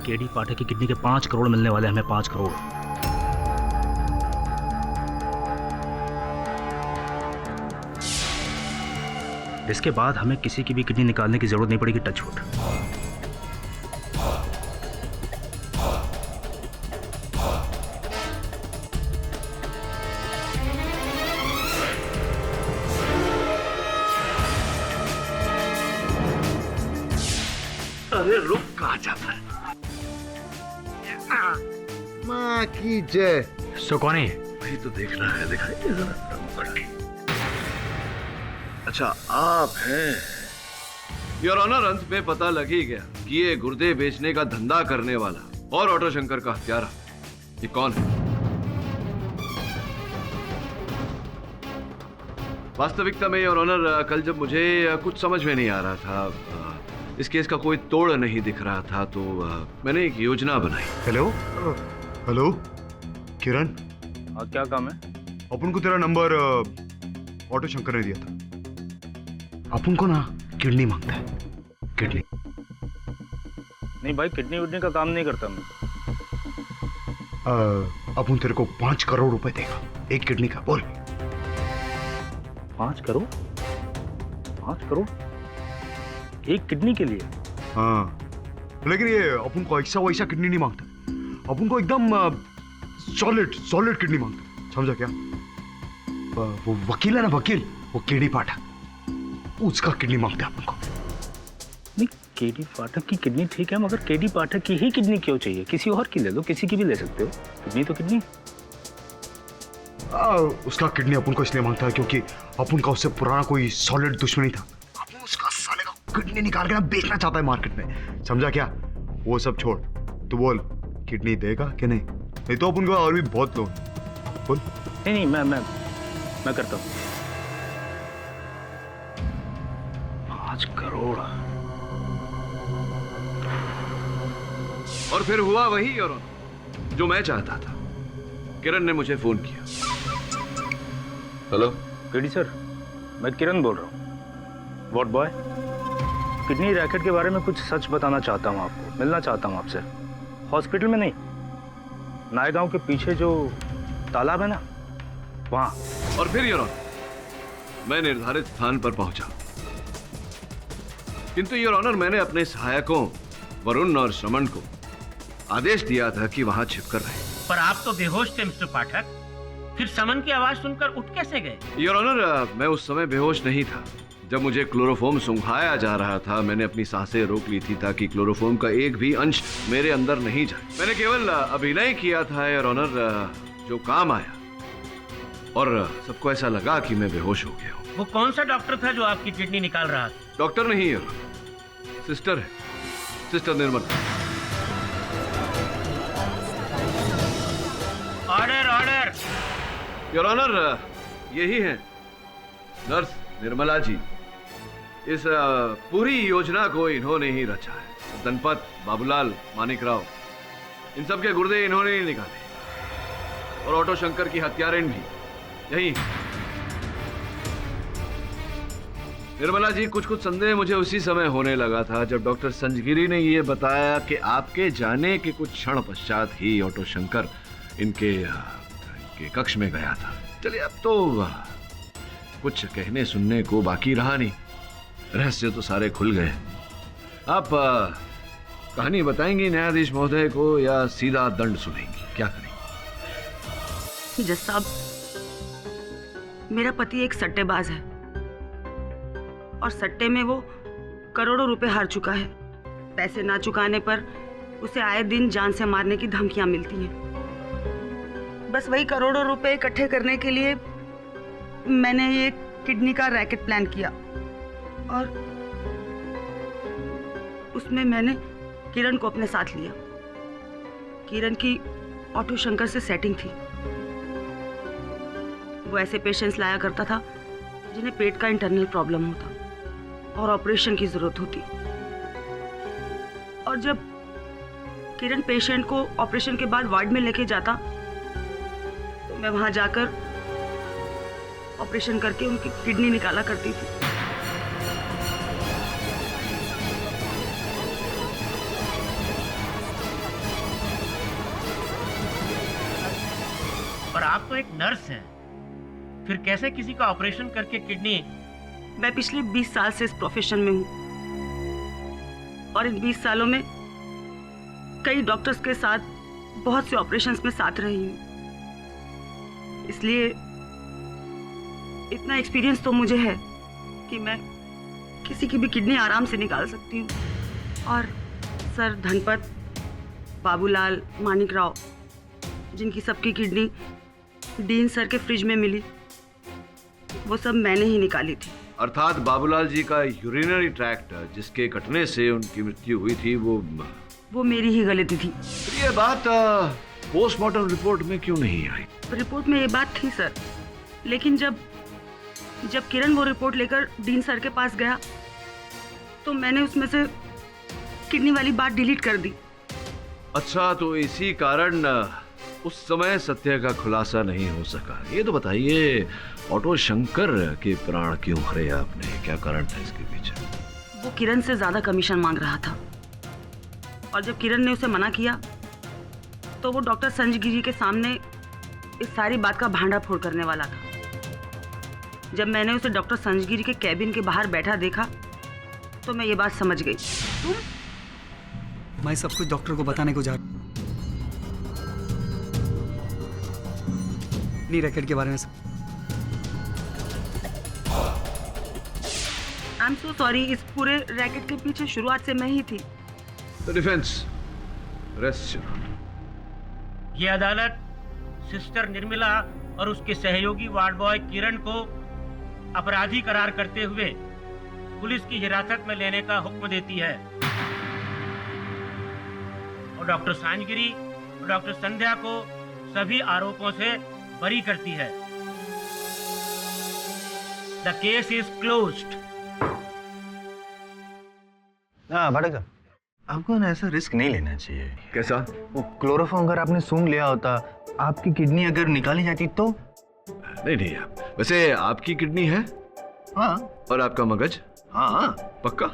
S6: केडी पाठक की किडनी के 5 करोड़ मिलने वाले, हमें 5 करोड़। इसके बाद हमें किसी की भी किडनी निकालने की जरूरत नहीं पड़ेगी। Touch wood.
S8: अरे रुक, कहाँ जाता है? माँ की जय।
S6: सो कौन है?
S9: वही तो देखना है, दिखाइए जरा नंबर की। अच्छा, आप हैं। योर ऑनर, अंत में पता लग ही गया कि ये गुर्दे बेचने का धंधा करने वाला और ऑटो शंकर का हत्यारा ये कौन है। वास्तविकता में योर ऑनर, कल जब मुझे कुछ समझ में नहीं आ रहा था, इस केस का कोई तोड़ नहीं दिख रहा था, तो मैंने एक योजना बनाई।
S8: हेलो हेलो किरण,
S6: क्या काम है?
S8: अपन को तेरा नंबर ऑटो शंकर ने दिया था। अपन को ना किडनी मांगता है, किडनी।
S6: नहीं भाई, किडनी विडनी का काम नहीं करता मैं।
S8: अपन तेरे को 5 करोड़ रुपए देगा एक किडनी का। बोल।
S6: 5 करोड़? 5 करोड़ एक किडनी के लिए?
S8: हाँ, लेकिन ये अपन को ऐसा वैसा किडनी नहीं मांगता, अपन को एकदम सॉलिड किडनी मांगता, समझा क्या? वो वकील है ना, वकील, वो केडी पाठक, उसका किडनी मांगता है अपन को।
S6: नहीं, केडी पाठक की किडनी ठीक है, मगर केडी पाठक की ही किडनी क्यों चाहिए? किसी और की ले लो, किसी की भी ले सकते हो। किडनी तो किडनी।
S8: उसका किडनी अपन को इसलिए मांगता है क्योंकि अपन का उससे पुराना कोई सॉलिड दुश्मनी था। अपन उसका साले का किडनी निकाल के ना बेचना चाहता है मार्केट में, समझा क्या? वो सब छोड़, तू बोल किडनी देगा कि नहीं? नहीं तो अपन को और भी बहुत लोग। बोल।
S6: नहीं, मैं करता हूँ। 5 करोड़।
S9: और फिर हुआ वही और जो मैं चाहता था। किरण ने मुझे फोन किया। हेलो
S6: केडी सर, मैं किरण बोल रहा हूँ। What boy? किडनी रैकेट के बारे में कुछ सच बताना चाहता हूँ आपको, मिलना चाहता हूँ आपसे। हॉस्पिटल में नहीं, नायगांव के पीछे जो तालाब है ना, वहाँ।
S9: और फिर योर ऑनर, मैं निर्धारित स्थान पर पहुंचा, किंतु योर ऑनर मैंने अपने सहायकों वरुण और श्रमण को आदेश दिया था कि वहां छिपकर रहे।
S12: पर आप तो बेहोश थे मिस्टर पाठक, फिर समन की आवाज सुनकर उठ कैसे गए?
S9: योर ऑनर, मैं उस समय बेहोश नहीं था। जब मुझे क्लोरोफॉर्म सुंघाया जा रहा था, मैंने अपनी सांसें रोक ली थी ताकि क्लोरोफॉर्म का एक भी अंश मेरे अंदर नहीं जाए। मैंने केवल अभिनय किया था योर ऑनर, जो काम आया, और सबको ऐसा लगा कि मैं बेहोश हो गया हूँ।
S12: वो कौन सा डॉक्टर था जो आपकी किडनी निकाल रहा था?
S9: डॉक्टर नहीं योर, सिस्टर है, sister Nirmala.
S12: Order.
S9: Your honour, यही है नर्स निर्मला जी। इस पूरी योजना को इन्होंने ही रचा है। धनपत, बाबूलाल, मानिकराव, इन सब के गुर्दे इन्होंने ही निकाले, और ऑटो शंकर की हत्यारिन भी यही। निर्मला जी, कुछ संदेह मुझे उसी समय होने लगा था जब डॉक्टर संजगिरी ने यह बताया कि आपके जाने के कुछ क्षण पश्चात ही ऑटो शंकर इनके कक्ष में गया था। चलिए, अब तो कुछ कहने सुनने को बाकी रहा नहीं, रहस्य तो सारे खुल गए। आप कहानी बताएंगी न्यायाधीश महोदय को या सीधा दंड सुनेंगी? क्या करेंगी?
S3: जज साहब, मेरा पति एक सट्टेबाज है और सट्टे में वो करोड़ों रुपए हार चुका है। पैसे ना चुकाने पर उसे आए दिन जान से मारने की धमकियां मिलती हैं। बस वही करोड़ों रुपए इकट्ठे करने के लिए मैंने ये किडनी का रैकेट प्लान किया, और उसमें मैंने किरण को अपने साथ लिया। किरण की ऑटो शंकर से सेटिंग थी। वो ऐसे पेशेंट्स लाया करता था जिन्हें पेट का इंटरनल प्रॉब्लम होता और ऑपरेशन की जरूरत होती। और जब किरण पेशेंट को ऑपरेशन के बाद वार्ड में लेके जाता, तो मैं वहां जाकर ऑपरेशन करके उनकी किडनी निकाला करती थी।
S12: पर आप तो एक नर्स हैं, फिर कैसे किसी का ऑपरेशन करके किडनी?
S3: मैं पिछले 20 साल से इस प्रोफेशन में हूँ और इन 20 सालों में कई डॉक्टर्स के साथ बहुत से ऑपरेशंस में साथ रही हूँ, इसलिए इतना एक्सपीरियंस तो मुझे है कि मैं किसी की भी किडनी आराम से निकाल सकती हूँ। और सर धनपत, बाबूलाल, मानिक राव, जिनकी सबकी किडनी डीन सर के फ्रिज में मिली, वो सब मैंने ही निकाली थी।
S9: अर्थात बाबूलाल जी का यूरिनरी ट्रैक्ट जिसके कटने से उनकी मृत्यु हुई थी वो
S3: मेरी ही गलती थी।
S9: ये बात पोस्टमार्टम रिपोर्ट में क्यों नहीं आई?
S3: रिपोर्ट में ये बात थी सर, लेकिन जब किरण वो रिपोर्ट लेकर डीन सर के पास गया तो मैंने उसमें से किडनी वाली बात डिलीट कर दी।
S9: अच्छा, तो इसी कारण उस समय सत्य का खुलासा नहीं हो सका। ये तो बताइए, ऑटो शंकर के प्राण क्यों हरे आपने? क्या कारण था इसके पीछे?
S3: वो किरण से ज्यादा कमीशन मांग रहा था और जब किरण ने उसे मना किया तो वो डॉक्टर संजय गिरी के सामने इस सारी बात का भांडा फोड़ करने वाला था। जब मैंने उसे डॉक्टर संजय गिरी के कैबिन के बाहर बैठा देखा तो मैं ये बात समझ गई।
S17: मैं सब कुछ डॉक्टर को बताने को जा रहा नहीं, रैकेट के बारे में सब।
S3: आई एम सो सॉरी, इस पूरे रैकेट के पीछे शुरुआत से मैं ही थी।
S9: Defence, rest.
S12: ये अदालत सिस्टर निर्मला और उसके सहयोगी वार्ड बॉय किरण को अपराधी करार करते हुए पुलिस की हिरासत में लेने का हुक्म देती है और डॉक्टर सांजगिरी और डॉक्टर संध्या को सभी आरोपों से बरी करती है। The case is closed.
S16: Bhatak साहब, आपको ना ऐसा रिस्क नहीं लेना चाहिए।
S9: कैसा?
S16: वो क्लोरोफॉर्म अगर आपने सूंघ लिया होता, आपकी किडनी अगर निकाली जाती तो?
S9: नहीं, वैसे आपकी किडनी है?
S16: हाँ।
S9: और आपका मगज?
S16: हाँ।
S9: पक्का?